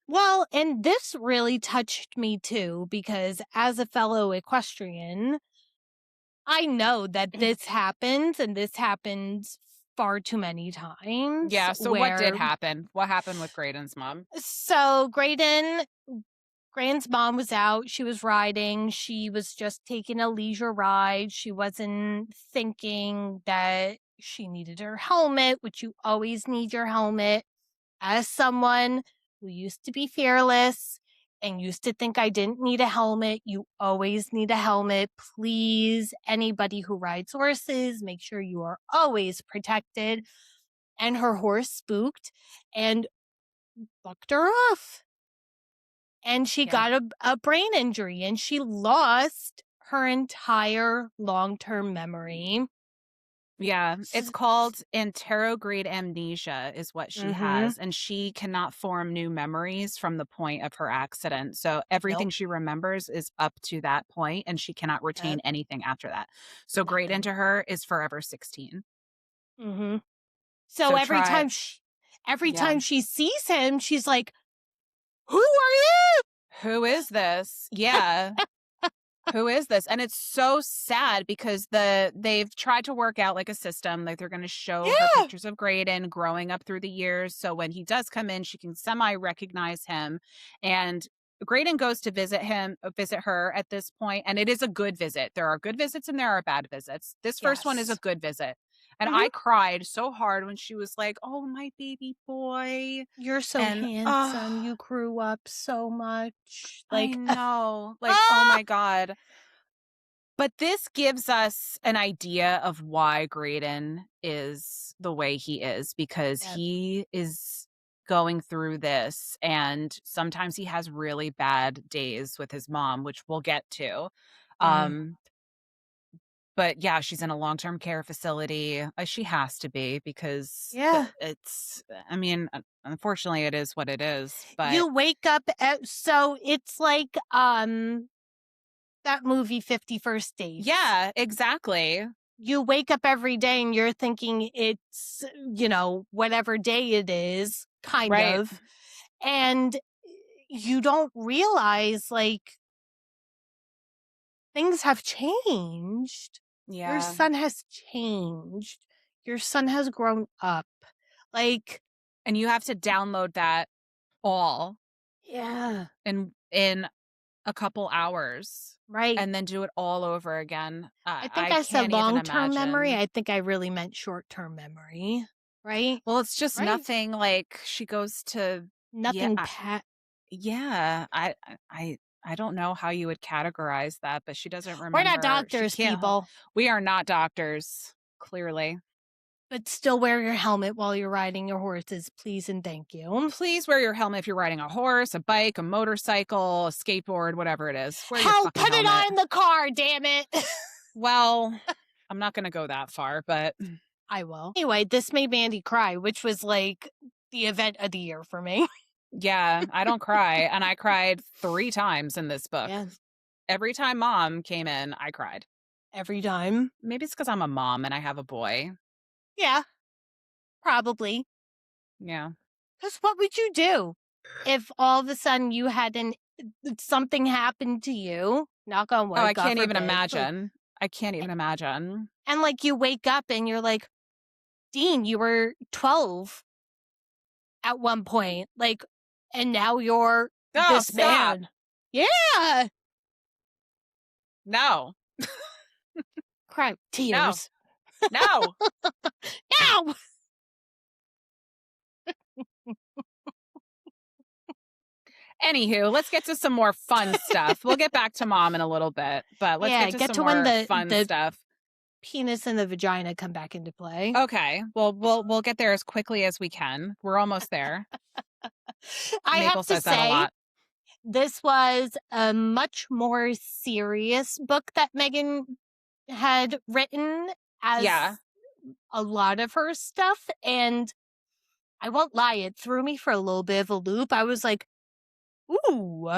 [SPEAKER 3] Well, and this really touched me too, because as a fellow equestrian, I know that this happens, and this happens far too many times.
[SPEAKER 2] Yeah, so what did happen? What happened with Graydon's mom?
[SPEAKER 3] So Graydon's mom was out. She was riding. She was just taking a leisure ride. She wasn't thinking that she needed her helmet, which you always need your helmet. As someone who used to be fearless and used to think I didn't need a helmet, you always need a helmet. Please, anybody who rides horses, make sure you are always protected. And her horse spooked and bucked her off. And she got a brain injury, and she lost her entire long-term memory.
[SPEAKER 2] Yeah, it's called anterograde amnesia is what she has, and she cannot form new memories from the point of her accident. So everything she remembers is up to that point, and she cannot retain anything after that. So Graydon to her is forever 16.
[SPEAKER 3] So every time she sees him, she's like, "Who are you?
[SPEAKER 2] Who is this?" Yeah. Who is this? And it's so sad because they've tried to work out like a system, like they're going to show her pictures of Graydon growing up through the years. So when he does come in, she can semi-recognize him. And Graydon goes to visit her at this point, and it is a good visit. There are good visits and there are bad visits. This first one is a good visit. And I cried so hard when she was like, "Oh, my baby boy.
[SPEAKER 3] You're so handsome. You grew up so much."
[SPEAKER 2] Like, I know. Like, oh my God. But this gives us an idea of why Graydon is the way he is, because he is going through this, and sometimes he has really bad days with his mom, which we'll get to. But yeah, she's in a long-term care facility. She has to be, because it's, I mean, unfortunately it is what it is. But
[SPEAKER 3] you wake up so it's like that movie 50 First Dates.
[SPEAKER 2] Yeah, exactly.
[SPEAKER 3] You wake up every day and you're thinking it's, whatever day it is, kind of. And you don't realize, like, things have changed.
[SPEAKER 2] Yeah.
[SPEAKER 3] Your son has changed. Your son has grown up. Like,
[SPEAKER 2] and you have to download that all.
[SPEAKER 3] Yeah.
[SPEAKER 2] In a couple hours.
[SPEAKER 3] Right.
[SPEAKER 2] And then do it all over again.
[SPEAKER 3] I think I said long-term memory. I think I really meant short-term memory. Right?
[SPEAKER 2] Well, it's just nothing like she goes to
[SPEAKER 3] nothing.
[SPEAKER 2] Yeah. I don't know how you would categorize that, but she doesn't remember.
[SPEAKER 3] We're not doctors, people.
[SPEAKER 2] We are not doctors, clearly.
[SPEAKER 3] But still wear your helmet while you're riding your horses, please and thank you.
[SPEAKER 2] Please wear your helmet if you're riding a horse, a bike, a motorcycle, a skateboard, whatever it is.
[SPEAKER 3] Hell, put it on the car, damn it.
[SPEAKER 2] Well, I'm not going to go that far, but
[SPEAKER 3] I will. Anyway, this made Mandy cry, which was like the event of the year for me.
[SPEAKER 2] Yeah, I don't cry. And I cried 3 times in this book.
[SPEAKER 3] Yeah.
[SPEAKER 2] Every time Mom came in, I cried.
[SPEAKER 3] Every time.
[SPEAKER 2] Maybe it's because I'm a mom and I have a boy.
[SPEAKER 3] Yeah, probably.
[SPEAKER 2] Yeah.
[SPEAKER 3] Because what would you do if all of a sudden you had something happened to you? Knock on wood.
[SPEAKER 2] Oh, I can't even imagine. I can't even imagine.
[SPEAKER 3] And like you wake up and you're like, Dean, you were 12 at one point. Like, and now you're this man. Yeah.
[SPEAKER 2] No.
[SPEAKER 3] Cry. Tears.
[SPEAKER 2] No.
[SPEAKER 3] No.
[SPEAKER 2] Anywho, let's get to some more fun stuff. We'll get back to Mom in a little bit, but let's get to some more fun stuff.
[SPEAKER 3] Penis and the vagina come back into play.
[SPEAKER 2] Okay. Well, we'll get there as quickly as we can. We're almost there.
[SPEAKER 3] I
[SPEAKER 2] Maple
[SPEAKER 3] have to
[SPEAKER 2] says that a
[SPEAKER 3] say,
[SPEAKER 2] lot.
[SPEAKER 3] this was a much more serious book that Meghan had written as a lot of her stuff. And I won't lie, it threw me for a little bit of a loop. I was like, ooh.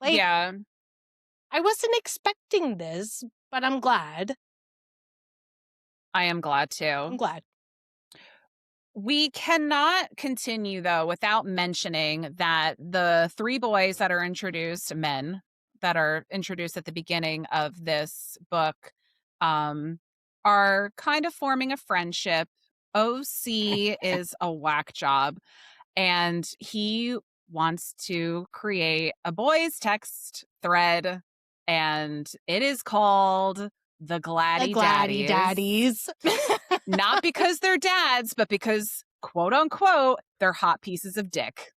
[SPEAKER 3] I wasn't expecting this, but I'm glad.
[SPEAKER 2] I am glad too.
[SPEAKER 3] I'm glad.
[SPEAKER 2] We cannot continue, though, without mentioning that the 3 boys that are introduced, men that are introduced at the beginning of this book, are kind of forming a friendship. OC is a whack job, and he wants to create a boys' text thread, and it is called the Gladdy
[SPEAKER 3] Daddies.
[SPEAKER 2] Not because they're dads, but because, quote unquote, they're hot pieces of dick.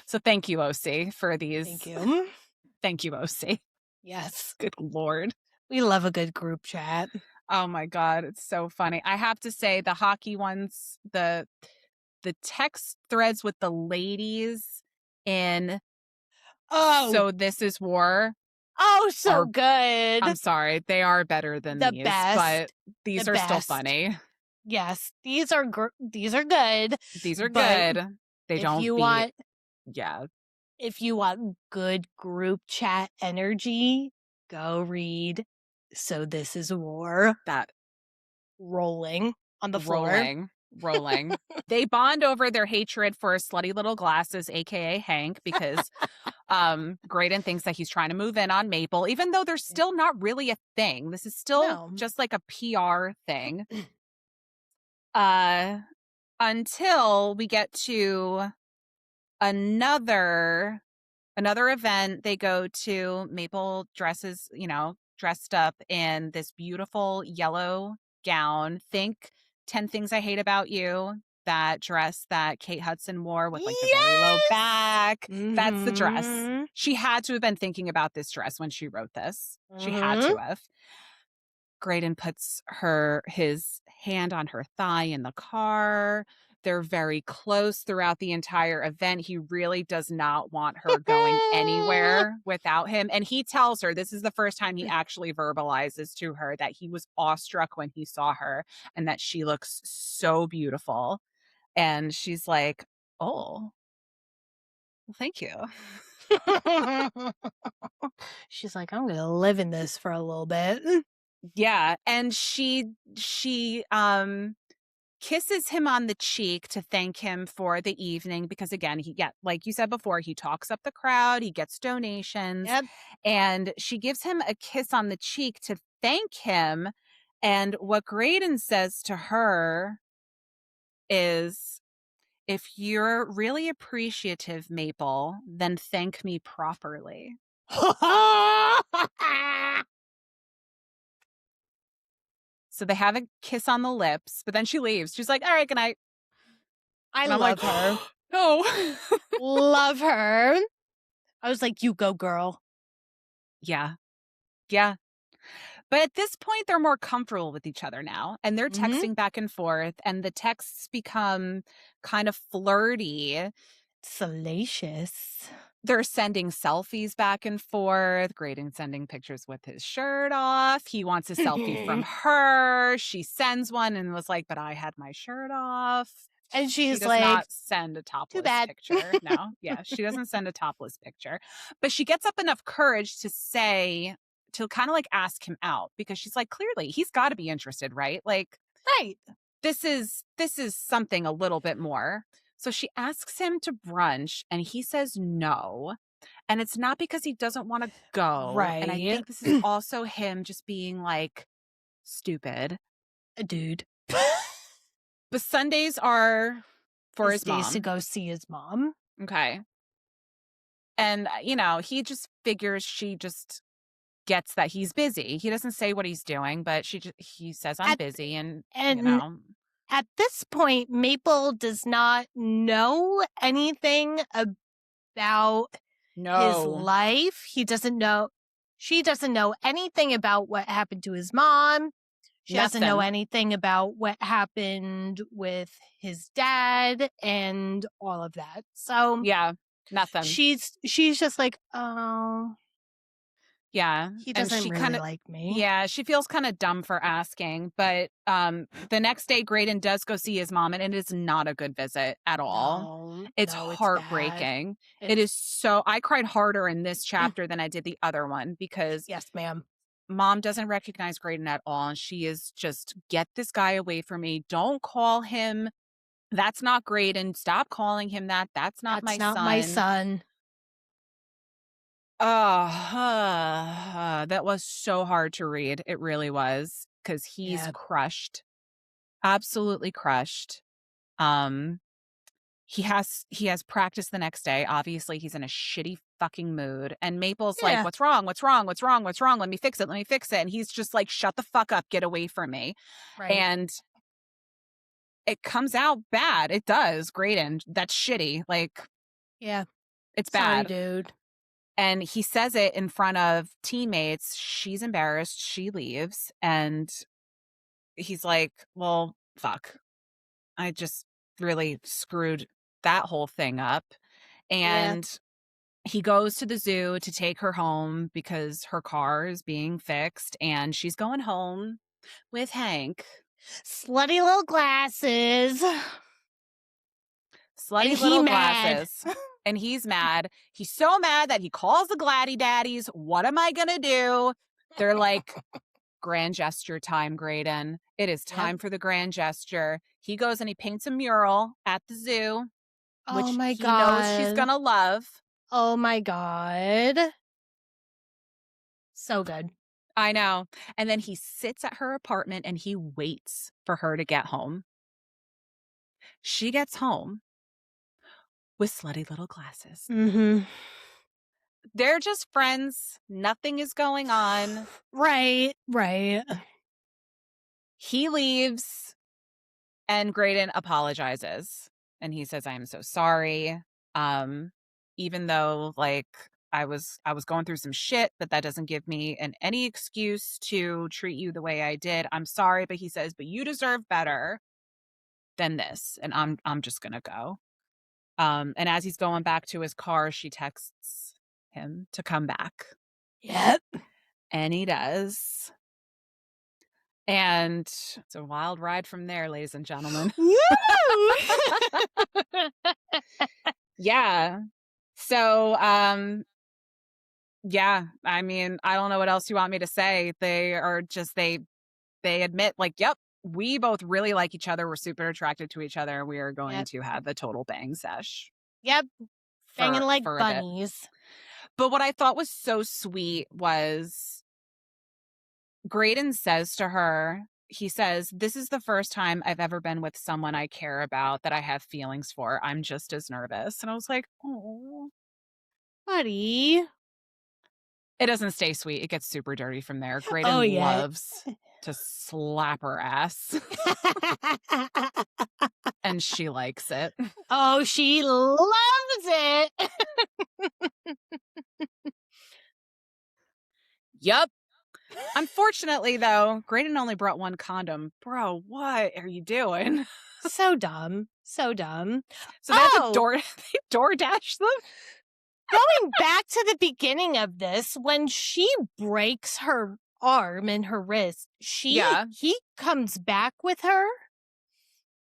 [SPEAKER 2] So thank you, OC, for these.
[SPEAKER 3] Thank you.
[SPEAKER 2] Thank you, OC.
[SPEAKER 3] Yes.
[SPEAKER 2] Good Lord.
[SPEAKER 3] We love a good group chat.
[SPEAKER 2] Oh my God, it's so funny. I have to say the hockey ones, the text threads with the ladies in So This Is War.
[SPEAKER 3] Oh, so good.
[SPEAKER 2] I'm sorry, they are better than
[SPEAKER 3] The
[SPEAKER 2] these,
[SPEAKER 3] best.
[SPEAKER 2] but these
[SPEAKER 3] The
[SPEAKER 2] are still
[SPEAKER 3] best.
[SPEAKER 2] funny.
[SPEAKER 3] Yes, these are good.
[SPEAKER 2] These are
[SPEAKER 3] But
[SPEAKER 2] good. They
[SPEAKER 3] if
[SPEAKER 2] don't
[SPEAKER 3] you
[SPEAKER 2] beat.
[SPEAKER 3] want,
[SPEAKER 2] Yeah.
[SPEAKER 3] if you want good group chat energy, go read So This Is War.
[SPEAKER 2] That
[SPEAKER 3] Rolling on the floor.
[SPEAKER 2] Rolling. They bond over their hatred for slutty little glasses, aka Hank, because Graydon thinks that he's trying to move in on Maple, even though they're still not really a thing. This is still just like a PR thing. Until we get to another event. They go to. Maple dresses, dressed up in this beautiful yellow gown. Think 10 Things I Hate About You. That dress that Kate Hudson wore with like the very low back. That's the dress. She had to have been thinking about this dress when she wrote this. She had to have. Graydon puts his hand on her thigh in the car. They're very close throughout the entire event. He really does not want her going anywhere without him. And he tells her, this is the first time he actually verbalizes to her that he was awestruck when he saw her and that she looks so beautiful. And she's like, oh, well, thank you.
[SPEAKER 3] She's like, I'm going to live in this for a little bit.
[SPEAKER 2] Yeah. And she kisses him on the cheek to thank him for the evening because, again, like you said before, he talks up the crowd, he gets donations, and she gives him a kiss on the cheek to thank him. And what Graydon says to her is, if you're really appreciative, Maple, then thank me properly. So they have a kiss on the lips, but then she leaves. She's like, all right, good night.
[SPEAKER 3] I love her.
[SPEAKER 2] No.
[SPEAKER 3] Love her. I was like, you go, girl.
[SPEAKER 2] Yeah. Yeah. But at this point, they're more comfortable with each other now. And they're texting back and forth. And the texts become kind of flirty.
[SPEAKER 3] Salacious.
[SPEAKER 2] They're sending selfies back and forth. Graydon sending pictures with his shirt off. He wants a selfie from her. She sends one and was like, but I had my shirt off.
[SPEAKER 3] And she's
[SPEAKER 2] she does
[SPEAKER 3] like,
[SPEAKER 2] not send a topless
[SPEAKER 3] too bad.
[SPEAKER 2] picture. No. Yeah, she doesn't send a topless picture. But she gets up enough courage to kind of like ask him out because she's like, clearly he's got to be interested, right? Like,
[SPEAKER 3] right.
[SPEAKER 2] This is something a little bit more. So she asks him to brunch and he says no. And it's not because he doesn't want to go.
[SPEAKER 3] Right.
[SPEAKER 2] And I think this is also him just being like stupid.
[SPEAKER 3] A dude.
[SPEAKER 2] But Sundays are for his mom.
[SPEAKER 3] Days to go see his mom.
[SPEAKER 2] Okay. And, he just figures she just gets that he's busy. He doesn't say what he's doing, but he says I'm busy and
[SPEAKER 3] at this point, Maple does not know anything about his life. She doesn't know anything about what happened to his mom. She doesn't know anything about what happened with his dad and all of that. So
[SPEAKER 2] yeah, nothing.
[SPEAKER 3] She's just like, oh.
[SPEAKER 2] Yeah.
[SPEAKER 3] He doesn't really like me.
[SPEAKER 2] Yeah, she feels kind of dumb for asking. But the next day, Graydon does go see his mom, and it is not a good visit at all. It's heartbreaking. It is so... I cried harder in this chapter than I did the other one because...
[SPEAKER 3] Yes, ma'am.
[SPEAKER 2] Mom doesn't recognize Graydon at all, and she is just, get this guy away from me. Don't call him. That's not Graydon. Stop calling him that. That's not my son.
[SPEAKER 3] That's not my son.
[SPEAKER 2] That was so hard to read. It really was, because he's crushed, absolutely crushed. He has practice the next day. Obviously, he's in a shitty fucking mood. And Maple's like, "What's wrong? What's wrong? What's wrong? What's wrong? Let me fix it. Let me fix it." And he's just like, "Shut the fuck up. Get away from me."
[SPEAKER 3] Right.
[SPEAKER 2] And it comes out bad. It does. Graydon, that's shitty. Like,
[SPEAKER 3] yeah,
[SPEAKER 2] it's
[SPEAKER 3] sorry,
[SPEAKER 2] bad.
[SPEAKER 3] dude.
[SPEAKER 2] And he says it in front of teammates. She's embarrassed. She leaves. And he's like, "Well, fuck. I just really screwed that whole thing up." And he goes to the zoo to take her home because her car is being fixed. And she's going home with Hank.
[SPEAKER 3] Slutty little glasses.
[SPEAKER 2] Slutty little glasses. And he's mad. He's so mad that he calls the Gladdy Daddies. What am I going to do? They're like, "Grand gesture time, Graydon. It is time for the grand gesture." He goes and he paints a mural at the zoo, which
[SPEAKER 3] Oh my
[SPEAKER 2] he knows she's going to love.
[SPEAKER 3] Oh my God. So good.
[SPEAKER 2] I know. And then he sits at her apartment and he waits for her to get home. She gets home with slutty little glasses.
[SPEAKER 3] Mm-hmm.
[SPEAKER 2] They're just friends. Nothing is going on.
[SPEAKER 3] Right.
[SPEAKER 2] He leaves and Graydon apologizes. And he says, "I am so sorry. Even though like I was going through some shit, but that doesn't give me any excuse to treat you the way I did. I'm sorry." But he says, "But you deserve better than this. And I'm just gonna go." And as he's going back to his car, she texts him to come back.
[SPEAKER 3] Yep.
[SPEAKER 2] And he does. And it's a wild ride from there, ladies and gentlemen.
[SPEAKER 3] Woo!
[SPEAKER 2] Yeah. So, yeah, I mean, I don't know what else you want me to say. They are just, they admit like, "Yep, we both really like each other. We're super attracted to each other. We are going to have the total bang sesh."
[SPEAKER 3] Yep. Banging like
[SPEAKER 2] for a bit.
[SPEAKER 3] bunnies.
[SPEAKER 2] But what I thought was so sweet was Graydon says to her, he says, "This is the first time I've ever been with someone I care about, that I have feelings for. I'm just as nervous." And I was like, "Oh,
[SPEAKER 3] Buddy.
[SPEAKER 2] It doesn't stay sweet. It gets super dirty from there. Graydon loves to slap her ass. And she likes it.
[SPEAKER 3] Oh, she loves it.
[SPEAKER 2] Yup. Unfortunately, though, Graydon only brought one condom. Bro, what are you doing?
[SPEAKER 3] So dumb. So dumb.
[SPEAKER 2] So that's a DoorDash them?
[SPEAKER 3] Going back to the beginning of this, when she breaks her arm and her wrist, he comes back with her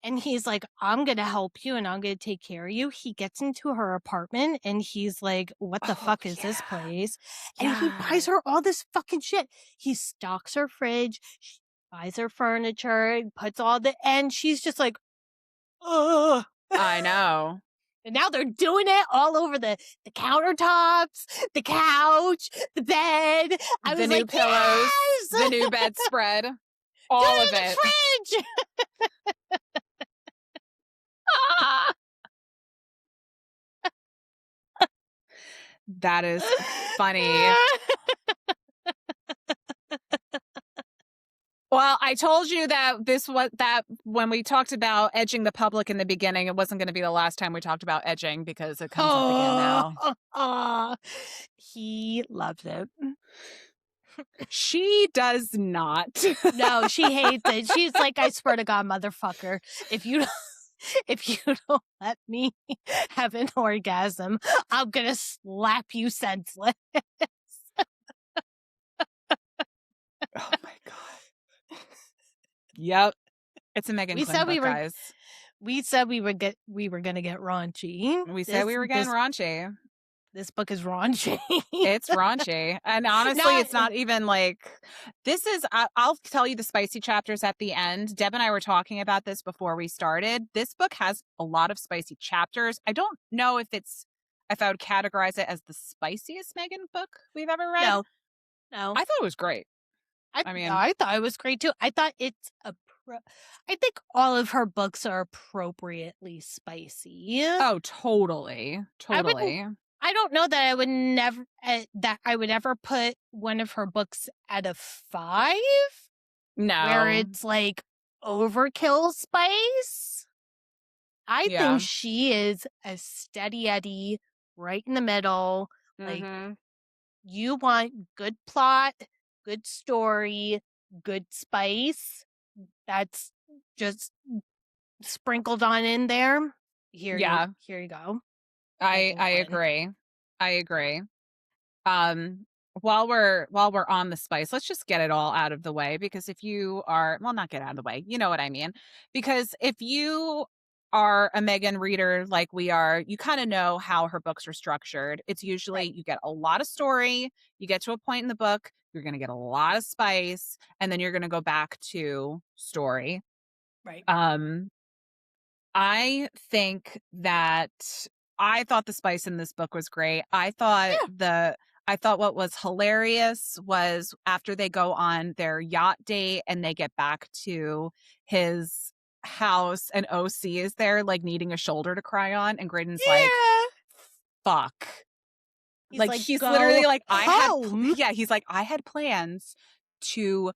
[SPEAKER 3] and he's like, "I'm going to help you and I'm going to take care of you." He gets into her apartment and he's like, "What the fuck is this place?" And he buys her all this fucking shit. He stocks her fridge, she buys her furniture, puts and she's just like, "Ugh."
[SPEAKER 2] I know.
[SPEAKER 3] And now they're doing it all over the countertops, the couch, the bed. I was
[SPEAKER 2] the new pillows,
[SPEAKER 3] yes!
[SPEAKER 2] The new bedspread, all of it.
[SPEAKER 3] Fridge.
[SPEAKER 2] That is funny. Well, I told you that when we talked about edging the public in the beginning, it wasn't going to be the last time we talked about edging because it comes up again now.
[SPEAKER 3] He loves it.
[SPEAKER 2] She does not.
[SPEAKER 3] No, she hates it. She's like, "I swear to God, motherfucker, if you don't let me have an orgasm, I'm gonna slap you senseless."
[SPEAKER 2] Oh my God. Yep. It's a Meghan Quinn book, guys.
[SPEAKER 3] We said we were gonna get raunchy.
[SPEAKER 2] We said we were getting raunchy.
[SPEAKER 3] This book is raunchy.
[SPEAKER 2] It's raunchy. And honestly, it's not even like, this is, I'll tell you the spicy chapters at the end. Deb and I were talking about this before we started. This book has a lot of spicy chapters. I don't know if it's if I would categorize it as the spiciest Meghan book we've ever read.
[SPEAKER 3] No.
[SPEAKER 2] I thought it was great.
[SPEAKER 3] I thought it was great too. I thought I think all of her books are appropriately spicy.
[SPEAKER 2] Oh, totally.
[SPEAKER 3] I don't know that I would ever put one of her books at a 5.
[SPEAKER 2] No.
[SPEAKER 3] Where it's like overkill spice. I think she is a steady Eddie, right in the middle. Like, you want good plot, good story, good spice. That's just sprinkled on in there. Here you go.
[SPEAKER 2] I agree. While we're on the spice, let's just get it all out of the way, because if you are, well, not get out of the way, you know what I mean? Because if you are a Meghan reader like we are, you kind of know how her books are structured. It's usually you get a lot of story, you get to a point in the book, you're going to get a lot of spice, and then you're going to go back to story.
[SPEAKER 3] Right.
[SPEAKER 2] I think that I thought the spice in this book was great. I thought what was hilarious was after they go on their yacht date and they get back to his house and OC is there, like, needing a shoulder to cry on, and Graydon's like, fuck. He's literally like, he's like, I had plans to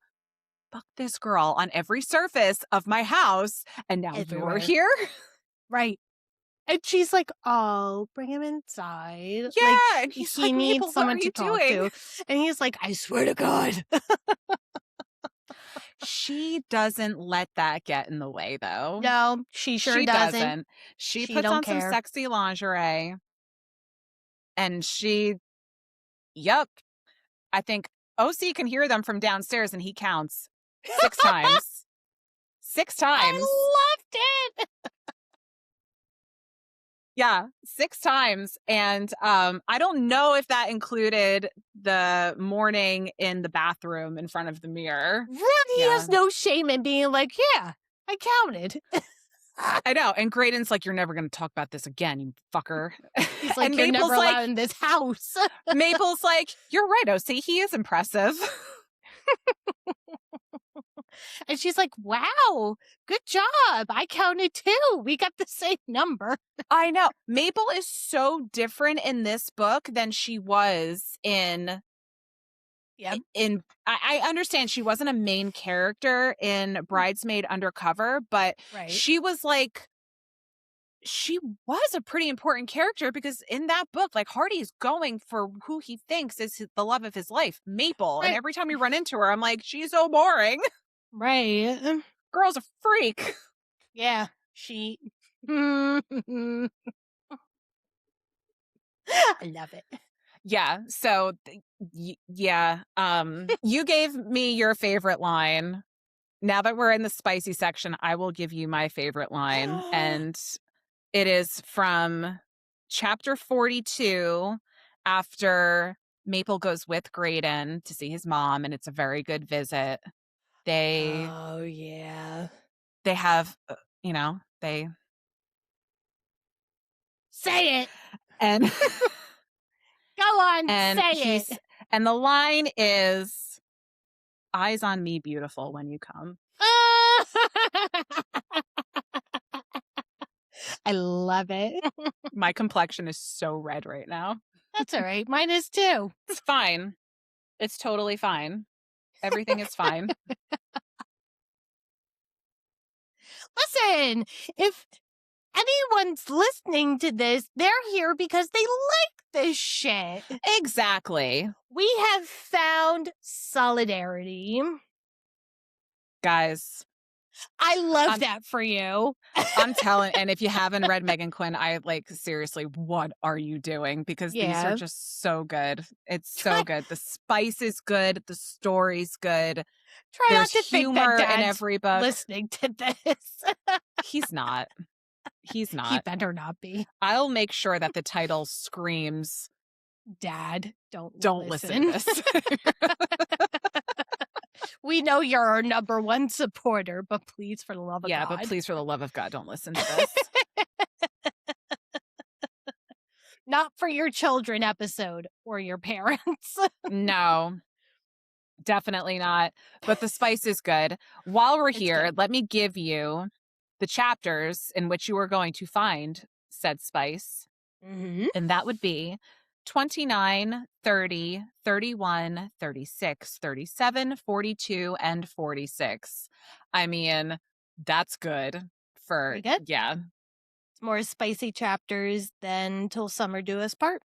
[SPEAKER 2] fuck this girl on every surface of my house, and now you're here?
[SPEAKER 3] Right. And she's like, oh, bring him inside.
[SPEAKER 2] Yeah,
[SPEAKER 3] like,
[SPEAKER 2] and he's
[SPEAKER 3] he
[SPEAKER 2] like,
[SPEAKER 3] needs someone to talk to. And he's like, I swear to God.
[SPEAKER 2] She doesn't let that get in the way, though.
[SPEAKER 3] No, she doesn't.
[SPEAKER 2] She puts on some sexy lingerie. And I think OC can hear them from downstairs, and he counts 6 times. 6 times.
[SPEAKER 3] I loved it.
[SPEAKER 2] Yeah, 6 times. And I don't know if that included the morning in the bathroom in front of the mirror.
[SPEAKER 3] He has no shame in being like, yeah, I counted.
[SPEAKER 2] I know. And Graydon's like, you're never going to talk about this again, you fucker.
[SPEAKER 3] He's like,
[SPEAKER 2] and
[SPEAKER 3] you're
[SPEAKER 2] Maple's
[SPEAKER 3] never allowed in this house.
[SPEAKER 2] Maple's like, you're right, OC. He is impressive.
[SPEAKER 3] And she's like, wow, good job. I counted 2. We got the same number.
[SPEAKER 2] I know. Maple is so different in this book than she was in.
[SPEAKER 3] Yeah.
[SPEAKER 2] I understand she wasn't a main character in Bridesmaid Undercover, but she was a pretty important character, because in that book, like, Hardy is going for who he thinks is the love of his life, Maple. And every time we run into her, I'm like, she's so boring.
[SPEAKER 3] Right.
[SPEAKER 2] Girl's a freak.
[SPEAKER 3] Yeah. I love it.
[SPEAKER 2] Yeah. So, you gave me your favorite line. Now that we're in the spicy section, I will give you my favorite line. And it is from chapter 42, after Maple goes with Graydon to see his mom, and it's a very good visit. They have, they
[SPEAKER 3] say it.
[SPEAKER 2] And
[SPEAKER 3] go on, say it.
[SPEAKER 2] And the line is, eyes on me, beautiful, when you come.
[SPEAKER 3] I love it.
[SPEAKER 2] My complexion is so red right now.
[SPEAKER 3] That's all right. Mine is too.
[SPEAKER 2] It's fine. It's totally fine. Everything is fine.
[SPEAKER 3] Listen, if anyone's listening to this, they're here because they like this shit.
[SPEAKER 2] Exactly.
[SPEAKER 3] We have found solidarity.
[SPEAKER 2] Guys,
[SPEAKER 3] I love that for you.
[SPEAKER 2] I'm telling, and if you haven't read Meghan Quinn, I seriously, what are you doing? Because these are just so good. It's so good. The spice is good. The story's good.
[SPEAKER 3] Try
[SPEAKER 2] There's
[SPEAKER 3] not to
[SPEAKER 2] humor
[SPEAKER 3] think that
[SPEAKER 2] in
[SPEAKER 3] Dad's
[SPEAKER 2] every book.
[SPEAKER 3] listening to this.
[SPEAKER 2] He's not. He's not.
[SPEAKER 3] He better not be.
[SPEAKER 2] I'll make sure that the title screams,
[SPEAKER 3] Dad, don't
[SPEAKER 2] listen to this.
[SPEAKER 3] We know you're our number 1 supporter, but please, for the love of God.
[SPEAKER 2] Yeah, but please, for the love of God, don't listen to this.
[SPEAKER 3] not for your children episode or your parents.
[SPEAKER 2] No, definitely not. But the spice is good. While we're
[SPEAKER 3] It's
[SPEAKER 2] here,
[SPEAKER 3] good.
[SPEAKER 2] let me give you the chapters in which you are going to find said spice.
[SPEAKER 3] Mm-hmm.
[SPEAKER 2] And that would be 29, 30, 31, 36, 37, 42, and 46. I mean, that's good for,
[SPEAKER 3] Pretty good.
[SPEAKER 2] yeah,
[SPEAKER 3] It's more spicy chapters than Till Summer Do Us Part.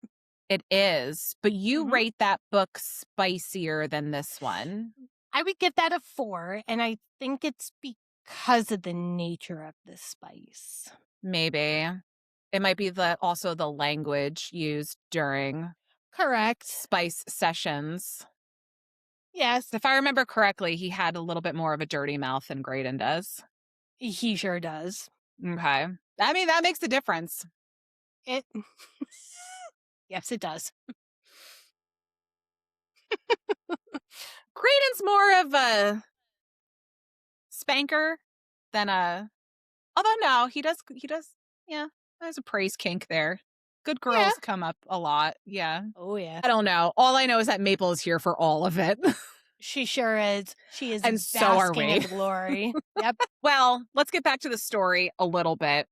[SPEAKER 2] it is. But you
[SPEAKER 3] Mhm.
[SPEAKER 2] rate that book spicier than this one.
[SPEAKER 3] I would give that a 4, and I think it's because of the nature of the spice.
[SPEAKER 2] Maybe. It might be also the language used during
[SPEAKER 3] Correct.
[SPEAKER 2] spice sessions.
[SPEAKER 3] Yes,
[SPEAKER 2] If I remember correctly, he had a little bit more of a dirty mouth than Graydon does.
[SPEAKER 3] he sure does.
[SPEAKER 2] Okay. I mean, that makes a difference.
[SPEAKER 3] It. Yes, it does.
[SPEAKER 2] Graydon's more of a spanker than a. Although no, he does. Yeah, there's a praise kink there. Good girls
[SPEAKER 3] Yeah.
[SPEAKER 2] come up a lot. Yeah.
[SPEAKER 3] Oh yeah,
[SPEAKER 2] I don't know. All I know is that Maple is here for all of it.
[SPEAKER 3] she sure is. She is
[SPEAKER 2] And so are
[SPEAKER 3] basking
[SPEAKER 2] we.
[SPEAKER 3] in glory. Yep.
[SPEAKER 2] Well, let's get back to the story a little bit.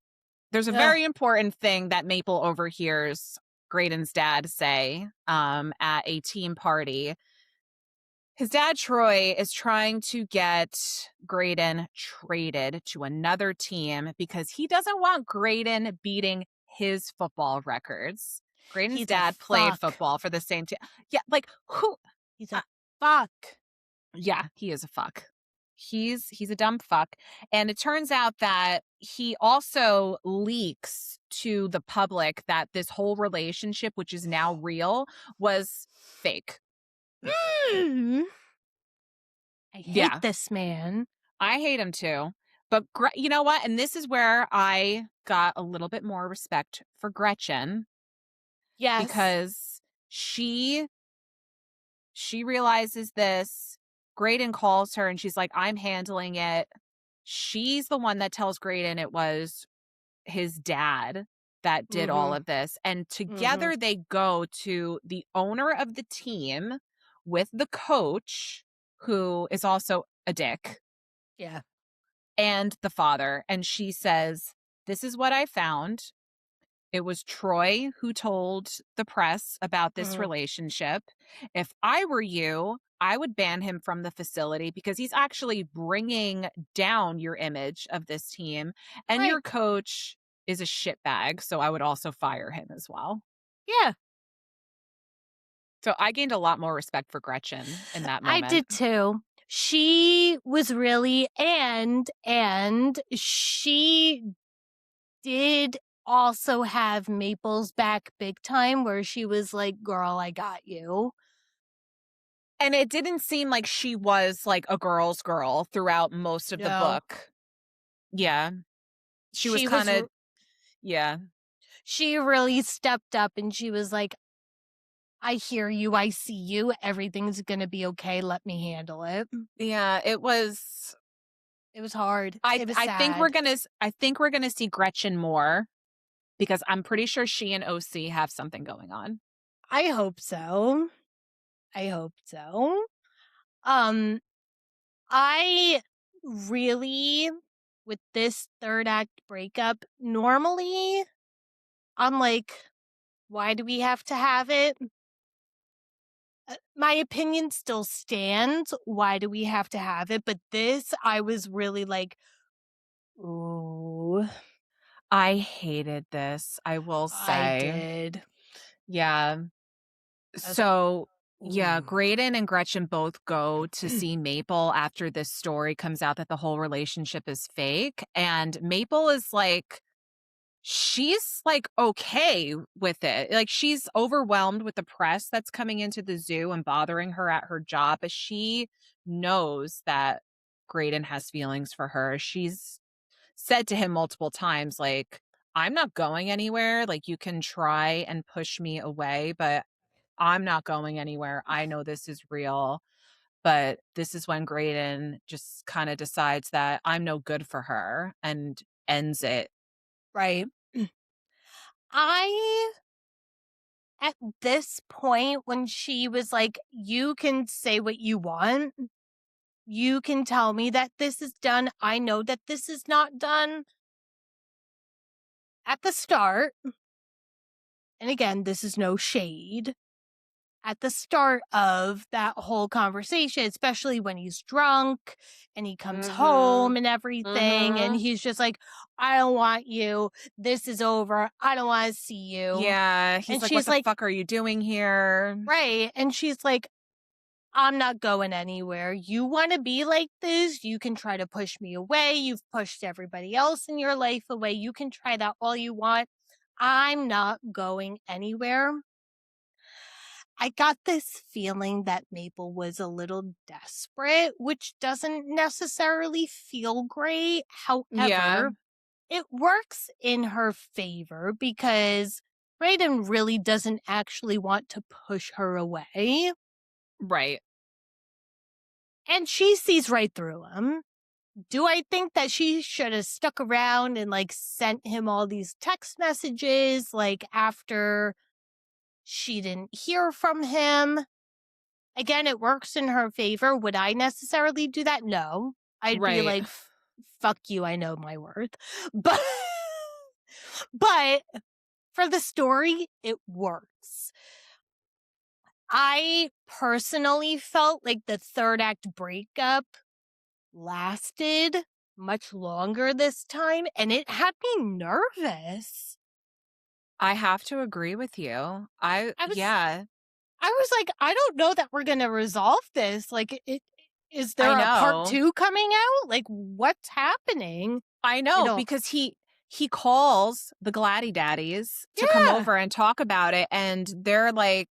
[SPEAKER 2] There's a
[SPEAKER 3] Ugh.
[SPEAKER 2] very important thing that Maple overhears Graydon's dad say at a team party. His dad, Troy, is trying to get Graydon traded to another team because he doesn't want Graydon beating his football records. Graydon's
[SPEAKER 3] He's a
[SPEAKER 2] dad played
[SPEAKER 3] fuck.
[SPEAKER 2] football for the same team. Yeah, like who?
[SPEAKER 3] He's a fuck.
[SPEAKER 2] Yeah, he is a fuck. He's a dumb fuck. And it turns out that he also leaks to the public that this whole relationship, which is now real, was fake.
[SPEAKER 3] I hate
[SPEAKER 2] Yeah.
[SPEAKER 3] this man.
[SPEAKER 2] I hate him too. But you know what? And this is where I got a little bit more respect for Gretchen.
[SPEAKER 3] Yes.
[SPEAKER 2] Because she realizes this. Graydon calls her and she's like, I'm handling it. She's the one that tells Graydon it was his dad that did all of this. And together they go to the owner of the team with the coach, who is also a dick.
[SPEAKER 3] Yeah.
[SPEAKER 2] And the father. And she says, this is what I found. It was Troy who told the press about this relationship. If I were you, I would ban him from the facility because he's actually bringing down your image of this team. And your coach is a shitbag. So I would also fire him as well.
[SPEAKER 3] Yeah.
[SPEAKER 2] So I gained a lot more respect for Gretchen in that moment.
[SPEAKER 3] I did too. She was really, and she did also have Maple's back big time, where she was like, girl, I got you.
[SPEAKER 2] And it didn't seem like she was like a girl's girl throughout most of the book. Yeah. She was kind of, yeah.
[SPEAKER 3] She really stepped up and she was like, I hear you. I see you. Everything's going to be okay. Let me handle it.
[SPEAKER 2] Yeah, it was
[SPEAKER 3] hard. It was
[SPEAKER 2] I
[SPEAKER 3] sad.
[SPEAKER 2] think we're gonna see Gretchen more because I'm pretty sure she and OC have something going on.
[SPEAKER 3] I hope so. I really, with this third act breakup, normally I'm like, why do we have to have it? My opinion still stands. Why do we have to have it? But this, I was really like, ooh.
[SPEAKER 2] I hated this, I will say.
[SPEAKER 3] I did.
[SPEAKER 2] Yeah. So, yeah, Graydon and Gretchen both go to see Maple after this story comes out that the whole relationship is fake. And Maple is like, she's like okay with it. Like she's overwhelmed with the press that's coming into the zoo and bothering her at her job, but she knows that Graydon has feelings for her. She's said to him multiple times, like, I'm not going anywhere. Like, you can try and push me away, but I'm not going anywhere. I know this is real. But this is when Graydon just kind of decides that I'm no good for her and ends it.
[SPEAKER 3] Right. I At this point, when she was like, you can say what you want. You can tell me that this is done. I know that this is not done. At the start, and again, this is no shade, at the start of that whole conversation, especially when he's drunk and he comes home and everything, and he's just like, I don't want you. This is over. I don't want to see you.
[SPEAKER 2] Yeah. He's
[SPEAKER 3] And
[SPEAKER 2] like,
[SPEAKER 3] she's
[SPEAKER 2] what the
[SPEAKER 3] like,
[SPEAKER 2] fuck are you doing here?
[SPEAKER 3] right. And she's like, I'm not going anywhere. You want to be like this? You can try to push me away. You've pushed everybody else in your life away. You can try that all you want. I'm not going anywhere. I got this feeling that Maple was a little desperate, which doesn't necessarily feel great. However, it works in her favor because Graydon really doesn't actually want to push her away.
[SPEAKER 2] Right.
[SPEAKER 3] And she sees right through him. Do I think that she should have stuck around and like sent him all these text messages like after she didn't hear from him? Again, it works in her favor. Would I necessarily do that? No. I'd be like, fuck you, I know my worth. But for the story, it works. I personally felt like the third act breakup lasted much longer this time, and it had me nervous.
[SPEAKER 2] I have to agree with you. I
[SPEAKER 3] was like, I don't know that we're gonna resolve this. Like, is there a part 2 coming out? Like, what's happening?
[SPEAKER 2] I know, because he calls the Gladdy Daddies to come over and talk about it, and they're like,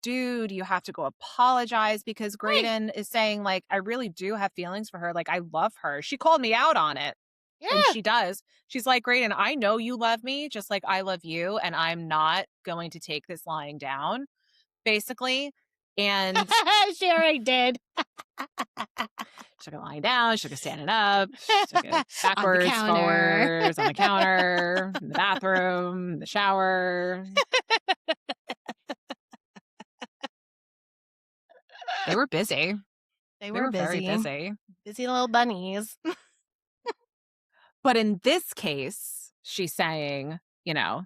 [SPEAKER 2] dude, you have to go apologize, because Graydon is saying, like, I really do have feelings for her. Like, I love her. She called me out on it. Yeah. And she does. She's like, Graydon, I know you love me just like I love you, and I'm not going to take this lying down, basically. And
[SPEAKER 3] she already did.
[SPEAKER 2] She took it lying down. She took it standing up. She took it backwards, forwards, on the counter, in the bathroom, the shower. They were busy.
[SPEAKER 3] They were busy.
[SPEAKER 2] Very busy.
[SPEAKER 3] Busy little bunnies.
[SPEAKER 2] But in this case, she's saying, you know,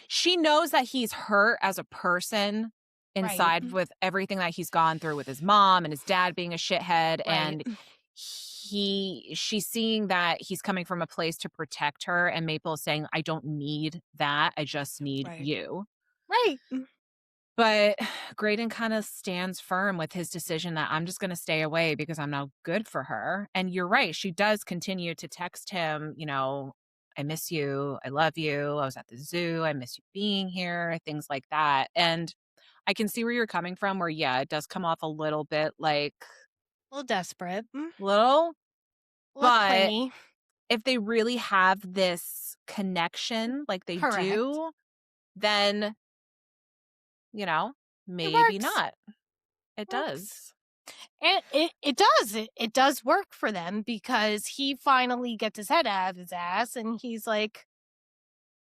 [SPEAKER 2] she knows that he's hurt as a person inside with everything that he's gone through with his mom and his dad being a shithead. And she's seeing that he's coming from a place to protect her. And Maple is saying, I don't need that. I just need you.
[SPEAKER 3] Right.
[SPEAKER 2] But Graydon kind of stands firm with his decision that I'm just going to stay away because I'm not good for her. And you're right. She does continue to text him, you know, I miss you. I love you. I was at the zoo. I miss you being here. Things like that. And I can see where you're coming from, where, yeah, it does come off a little bit like
[SPEAKER 3] a little desperate.
[SPEAKER 2] Little. But
[SPEAKER 3] clingy.
[SPEAKER 2] If they really have this connection like they do, then, you know, maybe not. It does.
[SPEAKER 3] And it does. It does work for them because he finally gets his head out of his ass and he's like,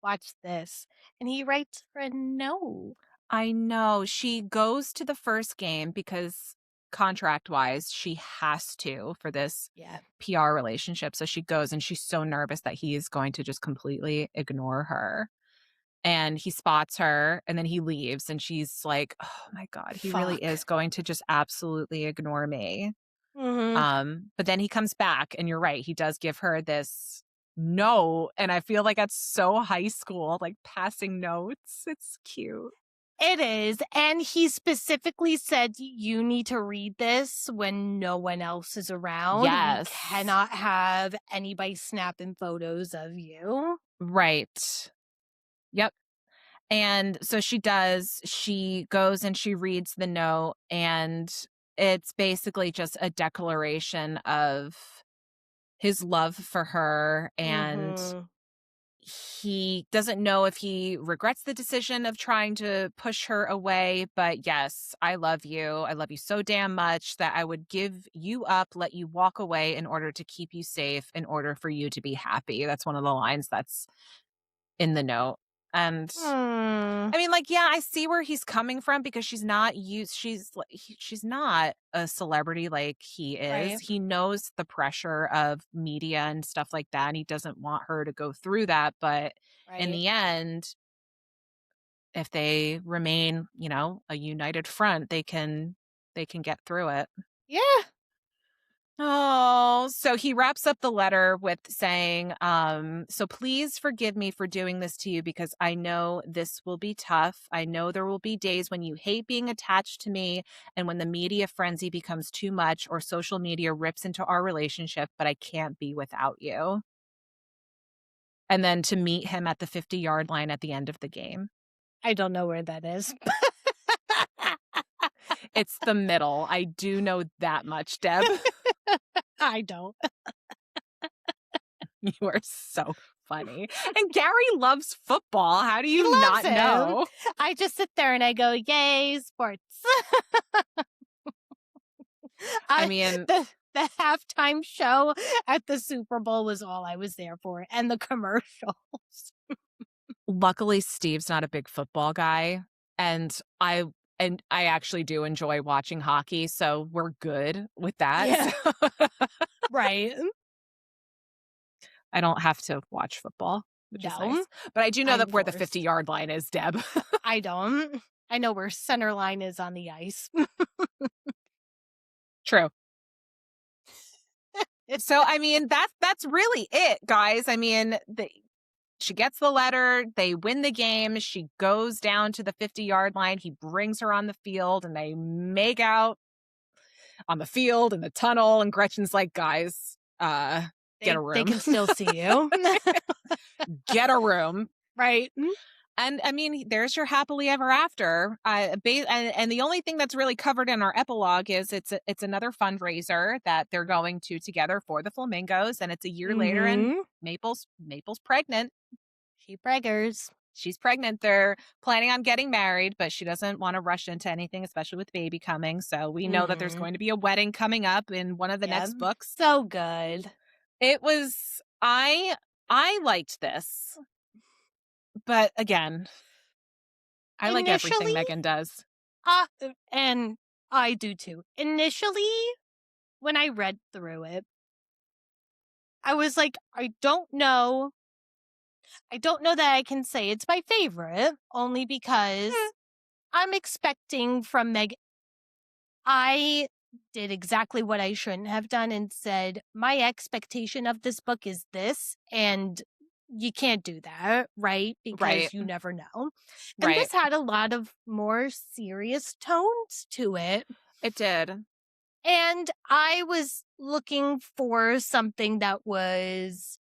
[SPEAKER 3] watch this. And he writes for a note.
[SPEAKER 2] I know. She goes to the first game because contract-wise, she has to for this PR relationship. So she goes and she's so nervous that he is going to just completely ignore her. And he spots her and then he leaves and she's like, oh my God, he really is going to just absolutely ignore me. But then he comes back and you're right. He does give her this note. And I feel like that's so high school, like passing notes. It's cute.
[SPEAKER 3] It is. And he specifically said, you need to read this when no one else is around.
[SPEAKER 2] Yes.
[SPEAKER 3] You cannot have anybody snapping photos of you.
[SPEAKER 2] Right. Yep. And so she does. She goes and she reads the note, and it's basically just a declaration of his love for her. And he doesn't know if he regrets the decision of trying to push her away. But yes, I love you. I love you so damn much that I would give you up, let you walk away in order to keep you safe, in order for you to be happy. That's one of the lines that's in the note. And I mean, like, yeah, I see where he's coming from because she's not a celebrity like he is.
[SPEAKER 3] Right.
[SPEAKER 2] He knows the pressure of media and stuff like that, and he doesn't want her to go through that. But in
[SPEAKER 3] Right.
[SPEAKER 2] the end, if they remain, a united front, they can get through it.
[SPEAKER 3] Yeah.
[SPEAKER 2] Oh, so he wraps up the letter with saying, so please forgive me for doing this to you because I know this will be tough. I know there will be days when you hate being attached to me and when the media frenzy becomes too much or social media rips into our relationship, but I can't be without you. And then to meet him at the 50-yard line at the end of the game.
[SPEAKER 3] I don't know where that is.
[SPEAKER 2] It's the middle. I do know that much, Deb.
[SPEAKER 3] I don't.
[SPEAKER 2] You are so funny. And Gary loves football. How do you
[SPEAKER 3] He
[SPEAKER 2] not
[SPEAKER 3] loves him.
[SPEAKER 2] know?
[SPEAKER 3] I just sit there and I go, yay, sports.
[SPEAKER 2] I mean,
[SPEAKER 3] the halftime show at the Super Bowl was all I was there for, and the commercials.
[SPEAKER 2] luckily Steve's not a big football guy, and I actually do enjoy watching hockey, so we're good with that.
[SPEAKER 3] Yeah.
[SPEAKER 2] So
[SPEAKER 3] Right.
[SPEAKER 2] I don't have to watch football, which is
[SPEAKER 3] No.
[SPEAKER 2] nice. But I do know
[SPEAKER 3] I'm
[SPEAKER 2] that where the
[SPEAKER 3] forced.
[SPEAKER 2] 50-yard line is, Deb.
[SPEAKER 3] I don't. I know where center line is on the ice.
[SPEAKER 2] True. So, I mean, that's really it, guys. I mean, she gets the letter, they win the game, she goes down to the 50-yard line, he brings her on the field, and they make out on the field in the tunnel, and Gretchen's like, guys, get a room.
[SPEAKER 3] They can still see you.
[SPEAKER 2] Get a room.
[SPEAKER 3] Right.
[SPEAKER 2] And I mean, there's your happily ever after. And the only thing that's really covered in our epilogue is it's another fundraiser that they're going to together for the flamingos, and it's a year later, and Maple's pregnant.
[SPEAKER 3] She braggers.
[SPEAKER 2] She's pregnant. They're planning on getting married, but she doesn't want to rush into anything, especially with baby coming. So we know that there's going to be a wedding coming up in one of the next books.
[SPEAKER 3] So good.
[SPEAKER 2] It was I liked this. But again, I like everything Meghan does.
[SPEAKER 3] And I do too. Initially, when I read through it, I was like, I don't know that I can say it's my favorite, only because I'm expecting from Meghan. I did exactly what I shouldn't have done and said, my expectation of this book is this, and you can't do that, right? Because you never know. And this had a lot of more serious tones to it.
[SPEAKER 2] It did.
[SPEAKER 3] And I was looking for something that was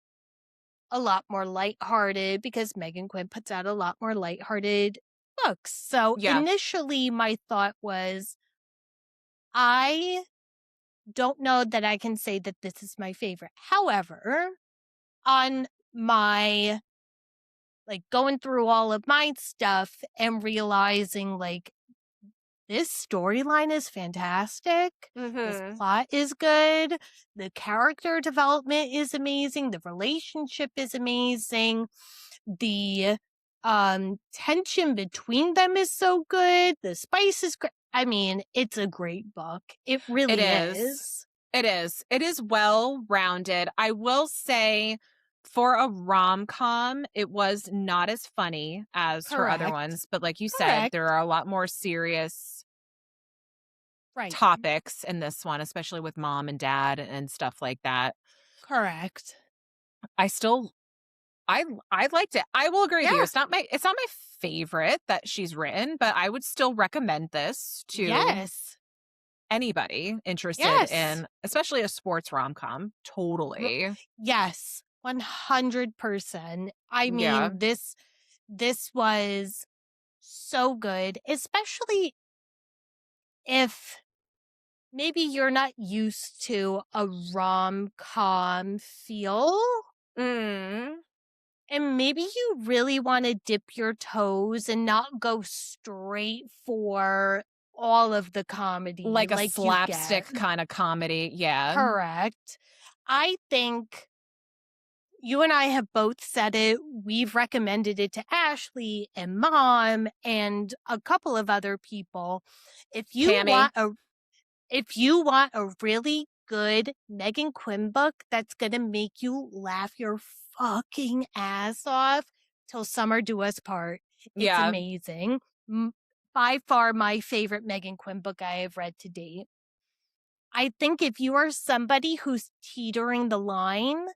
[SPEAKER 3] a lot more lighthearted because Meghan Quinn puts out a lot more lighthearted books. So initially my thought was, I don't know that I can say that this is my favorite. However, on my going through all of my stuff and realizing this storyline is fantastic. This plot is good. The character development is amazing. The relationship is amazing. The tension between them is so good. The spice is great. I mean, it's a great book. It really is.
[SPEAKER 2] It is. It is well-rounded. I will say, for a rom-com, it was not as funny as her other ones. But like you said, there are a lot more serious topics in this one, especially with mom and dad and stuff like that.
[SPEAKER 3] Correct.
[SPEAKER 2] I liked it. I will agree with you. It's not my favorite that she's written, but I would still recommend this to anybody interested in, especially a sports rom-com. Totally.
[SPEAKER 3] Yes. 100%. I mean, this was so good, especially if maybe you're not used to a rom-com feel. And maybe you really want to dip your toes and not go straight for all of the comedy.
[SPEAKER 2] Like a slapstick kind of comedy. Yeah.
[SPEAKER 3] Correct. I think You and I have both said it. We've recommended it to Ashley and Mom and a couple of other people. If you
[SPEAKER 2] Tammy.
[SPEAKER 3] want a really good Meghan Quinn book that's going to make you laugh your fucking ass off till summer do us part. It's amazing. By far my favorite Meghan Quinn book I have read to date. I think if you are somebody who's teetering the line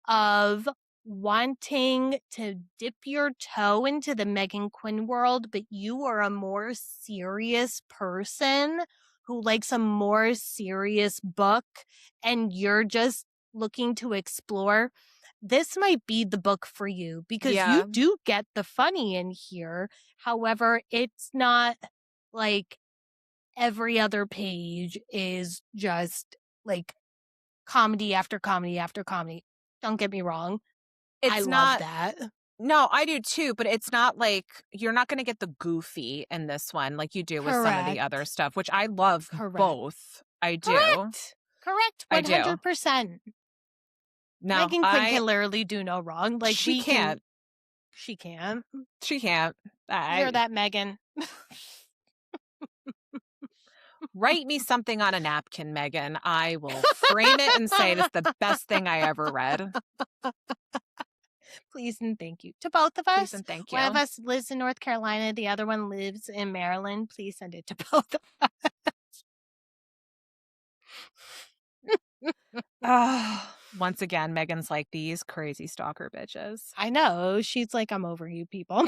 [SPEAKER 3] of wanting to dip your toe into the Meghan Quinn world, but you are a more serious person who likes a more serious book and you're just looking to explore, this might be the book for you because you do get the funny in here. However, it's not like every other page is just like comedy after comedy after comedy. Don't get me wrong. I love that.
[SPEAKER 2] No, I do too, but it's not like you're not going to get the goofy in this one like you do with some of the other stuff, which I love both. I do.
[SPEAKER 3] Correct. 100%.
[SPEAKER 2] No,
[SPEAKER 3] Meghan Quinn can literally do no wrong. Like
[SPEAKER 2] she can't.
[SPEAKER 3] She can't.
[SPEAKER 2] She can't.
[SPEAKER 3] Hear that, Meghan?
[SPEAKER 2] Write me something on a napkin, Meghan. I will frame it and say it's the best thing I ever read.
[SPEAKER 3] Please and thank you. To both of us.
[SPEAKER 2] Please and thank you.
[SPEAKER 3] One of us lives in North Carolina. The other one lives in Maryland. Please send it to both of
[SPEAKER 2] us. Once again, Meghan's like, these crazy stalker bitches.
[SPEAKER 3] I know. She's like, I'm over you people.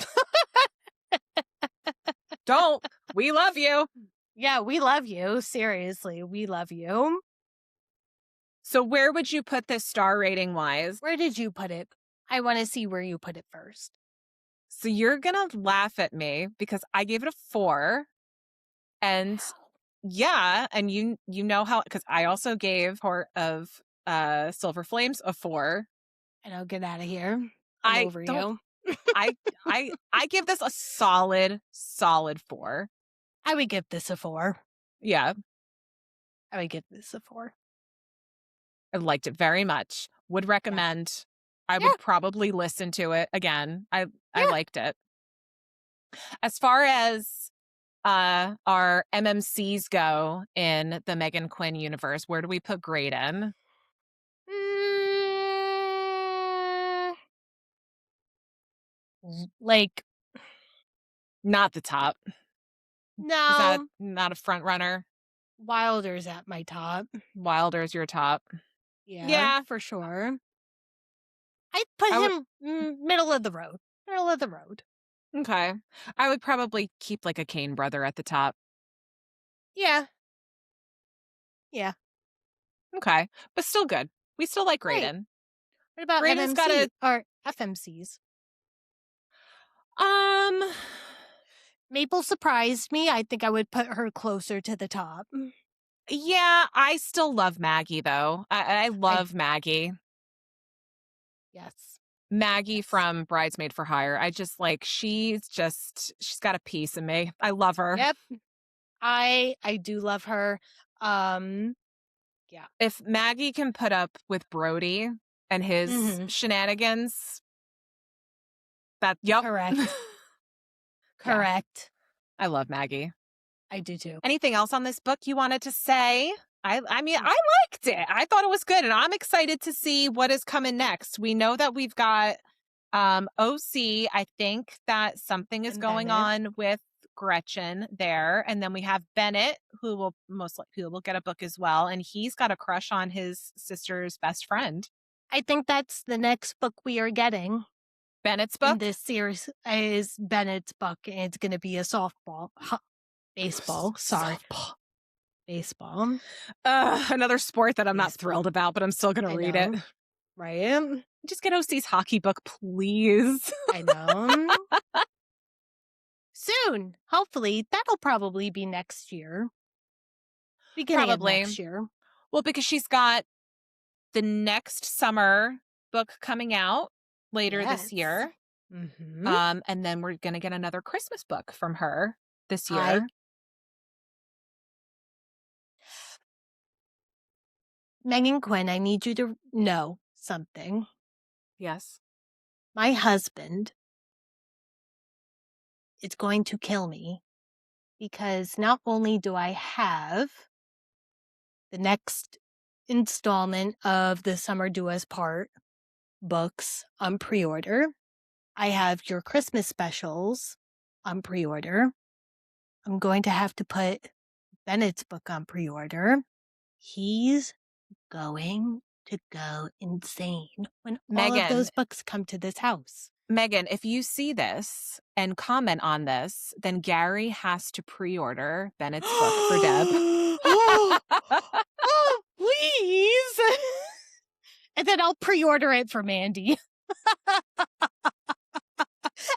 [SPEAKER 2] Don't. We love you.
[SPEAKER 3] Yeah, we love you. Seriously, we love you.
[SPEAKER 2] So where would you put this star rating wise?
[SPEAKER 3] Where did you put it? I want to see where you put it first.
[SPEAKER 2] So you're going to laugh at me because I gave it a 4. And yeah, and you know how, because I also gave Heart of Silver Flames a 4.
[SPEAKER 3] And I'll get out of here. I'm over you.
[SPEAKER 2] I give this a solid 4.
[SPEAKER 3] I would give this a 4.
[SPEAKER 2] Yeah.
[SPEAKER 3] I would give this a 4.
[SPEAKER 2] I liked it very much. Would recommend. Yeah. I would probably listen to it again. I liked it. As far as our MMCs go in the Meghan Quinn universe, where do we put Graydon?
[SPEAKER 3] Like,
[SPEAKER 2] not the top.
[SPEAKER 3] No.
[SPEAKER 2] Is not a front runner?
[SPEAKER 3] Wilder's at my top.
[SPEAKER 2] Wilder's your top.
[SPEAKER 3] Yeah, for sure. I'd put him middle of the road. Middle of the road.
[SPEAKER 2] Okay. I would probably keep like a Kane brother at the top.
[SPEAKER 3] Yeah. Yeah.
[SPEAKER 2] Okay. But still good. We still like Graydon.
[SPEAKER 3] Right. What about
[SPEAKER 2] Graydon's
[SPEAKER 3] MMC or FMCs? Maple surprised me. I think I would put her closer to the top.
[SPEAKER 2] Yeah, I still love Maggie, though. I love Maggie.
[SPEAKER 3] Yes.
[SPEAKER 2] Maggie from Bridesmaid for Hire. I just like, she's got a piece in me. I love her.
[SPEAKER 3] Yep. I do love her. Yeah.
[SPEAKER 2] If Maggie can put up with Brody and his shenanigans,
[SPEAKER 3] Correct. Correct.
[SPEAKER 2] I love Maggie.
[SPEAKER 3] I do too.
[SPEAKER 2] Anything else on this book you wanted to say? I mean, I liked it. I thought it was good, and I'm excited to see what is coming next. We know that we've got OC. I think that something is going on with Gretchen there, and then we have Bennett, who will most likely will get a book as well, and he's got a crush on his sister's best friend.
[SPEAKER 3] I think that's the next book we are getting.
[SPEAKER 2] Bennett's book?
[SPEAKER 3] In this series is Bennett's book, and it's going to be a baseball. Sorry.
[SPEAKER 2] Softball.
[SPEAKER 3] Baseball.
[SPEAKER 2] Another sport that I'm not thrilled about, but I'm still going to read it.
[SPEAKER 3] Right?
[SPEAKER 2] Just get OC's hockey book, please.
[SPEAKER 3] I know. Soon. Hopefully. That'll probably be next year. Beginning of next year.
[SPEAKER 2] Well, because she's got the next summer book coming out later this year. And then we're going to get another Christmas book from her this year.
[SPEAKER 3] Meghan Quinn, I need you to know something.
[SPEAKER 2] Yes.
[SPEAKER 3] My husband is going to kill me because not only do I have the next installment of the Summer Do Us Part books on pre-order, I have your Christmas specials on pre-order. I'm going to have to put Bennett's book on pre-order. He's going to go insane when all of
[SPEAKER 2] Meghan,
[SPEAKER 3] those books come to this house.
[SPEAKER 2] Meghan, if you see this and comment on this, then Gary has to pre-order Bennett's book for Deb.
[SPEAKER 3] Oh, please. And then I'll pre-order it for Mandy.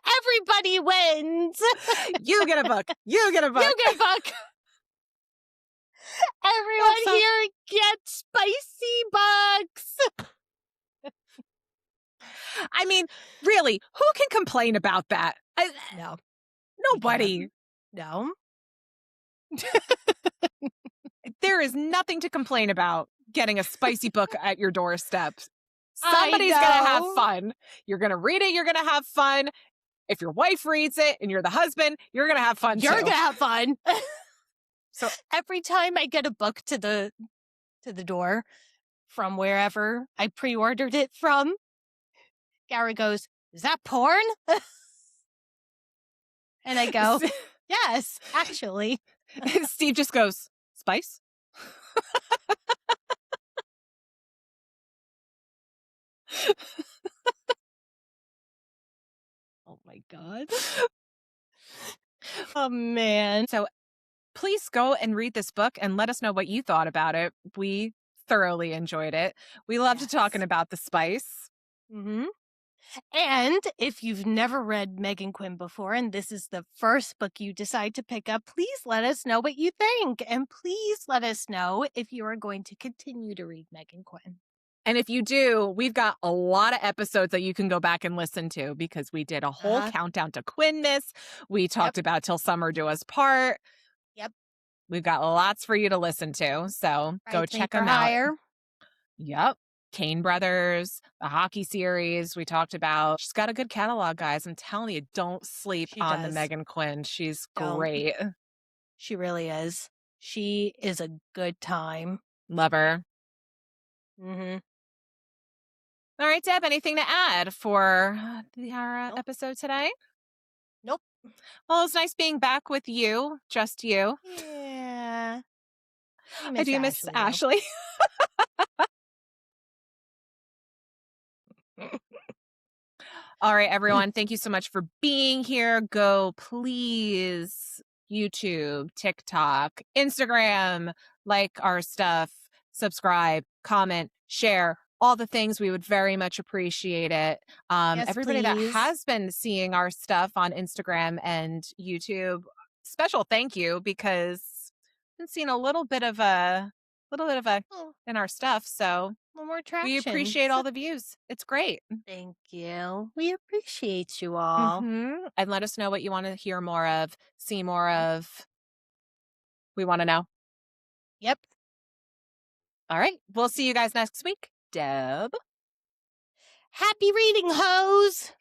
[SPEAKER 3] Everybody wins.
[SPEAKER 2] You get a book. You get a book.
[SPEAKER 3] You get a book. Everyone here gets spicy books.
[SPEAKER 2] I mean, really, who can complain about that?
[SPEAKER 3] No.
[SPEAKER 2] Nobody.
[SPEAKER 3] No.
[SPEAKER 2] There is nothing to complain about getting a spicy book at your doorstep. Somebody's going to have fun. You're going to read it. You're going to have fun. If your wife reads it and you're the husband, you're going to have fun too.
[SPEAKER 3] You're going to have fun.
[SPEAKER 2] So
[SPEAKER 3] every time I get a book to the door from wherever I pre-ordered it from, Gary goes, "Is that porn?" And I go, "Yes, actually."
[SPEAKER 2] Steve just goes, "Spice?"
[SPEAKER 3] Oh my God. Oh man.
[SPEAKER 2] So please go and read this book and let us know what you thought about it. We thoroughly enjoyed it. We loved talking about the spice.
[SPEAKER 3] Mm-hmm. And if you've never read Meghan Quinn before and this is the first book you decide to pick up, please let us know what you think. And please let us know if you are going to continue to read Meghan Quinn.
[SPEAKER 2] And if you do, we've got a lot of episodes that you can go back and listen to because we did a whole countdown to Quinness. We talked about Till Summer Do Us Part.
[SPEAKER 3] Yep.
[SPEAKER 2] We've got lots for you to listen to. So go check them out. Yep. Kane Brothers, the hockey series we talked about. She's got a good catalog, guys. I'm telling you, don't sleep on the Meghan Quinn. She's great.
[SPEAKER 3] She really is. She is a good time.
[SPEAKER 2] Love her.
[SPEAKER 3] Mm-hmm.
[SPEAKER 2] All right, Deb, anything to add for our episode today?
[SPEAKER 3] Nope.
[SPEAKER 2] Well, it's nice being back with you, just you.
[SPEAKER 3] Yeah.
[SPEAKER 2] I do miss Ashley. All right, everyone. Thank you so much for being here. Go, please, YouTube, TikTok, Instagram, like our stuff, subscribe, comment, share, all the things. We would very much appreciate it.
[SPEAKER 3] Yes,
[SPEAKER 2] everybody that has been seeing our stuff on Instagram and YouTube, special thank you, because I've been seeing a little bit of a in our stuff. So
[SPEAKER 3] more traction.
[SPEAKER 2] We appreciate all the views. It's great.
[SPEAKER 3] Thank you. We appreciate you all.
[SPEAKER 2] Mm-hmm. And let us know what you want to hear more of, see more of. We want to know.
[SPEAKER 3] Yep.
[SPEAKER 2] All right. We'll see you guys next week. Deb.
[SPEAKER 3] Happy reading, hoes.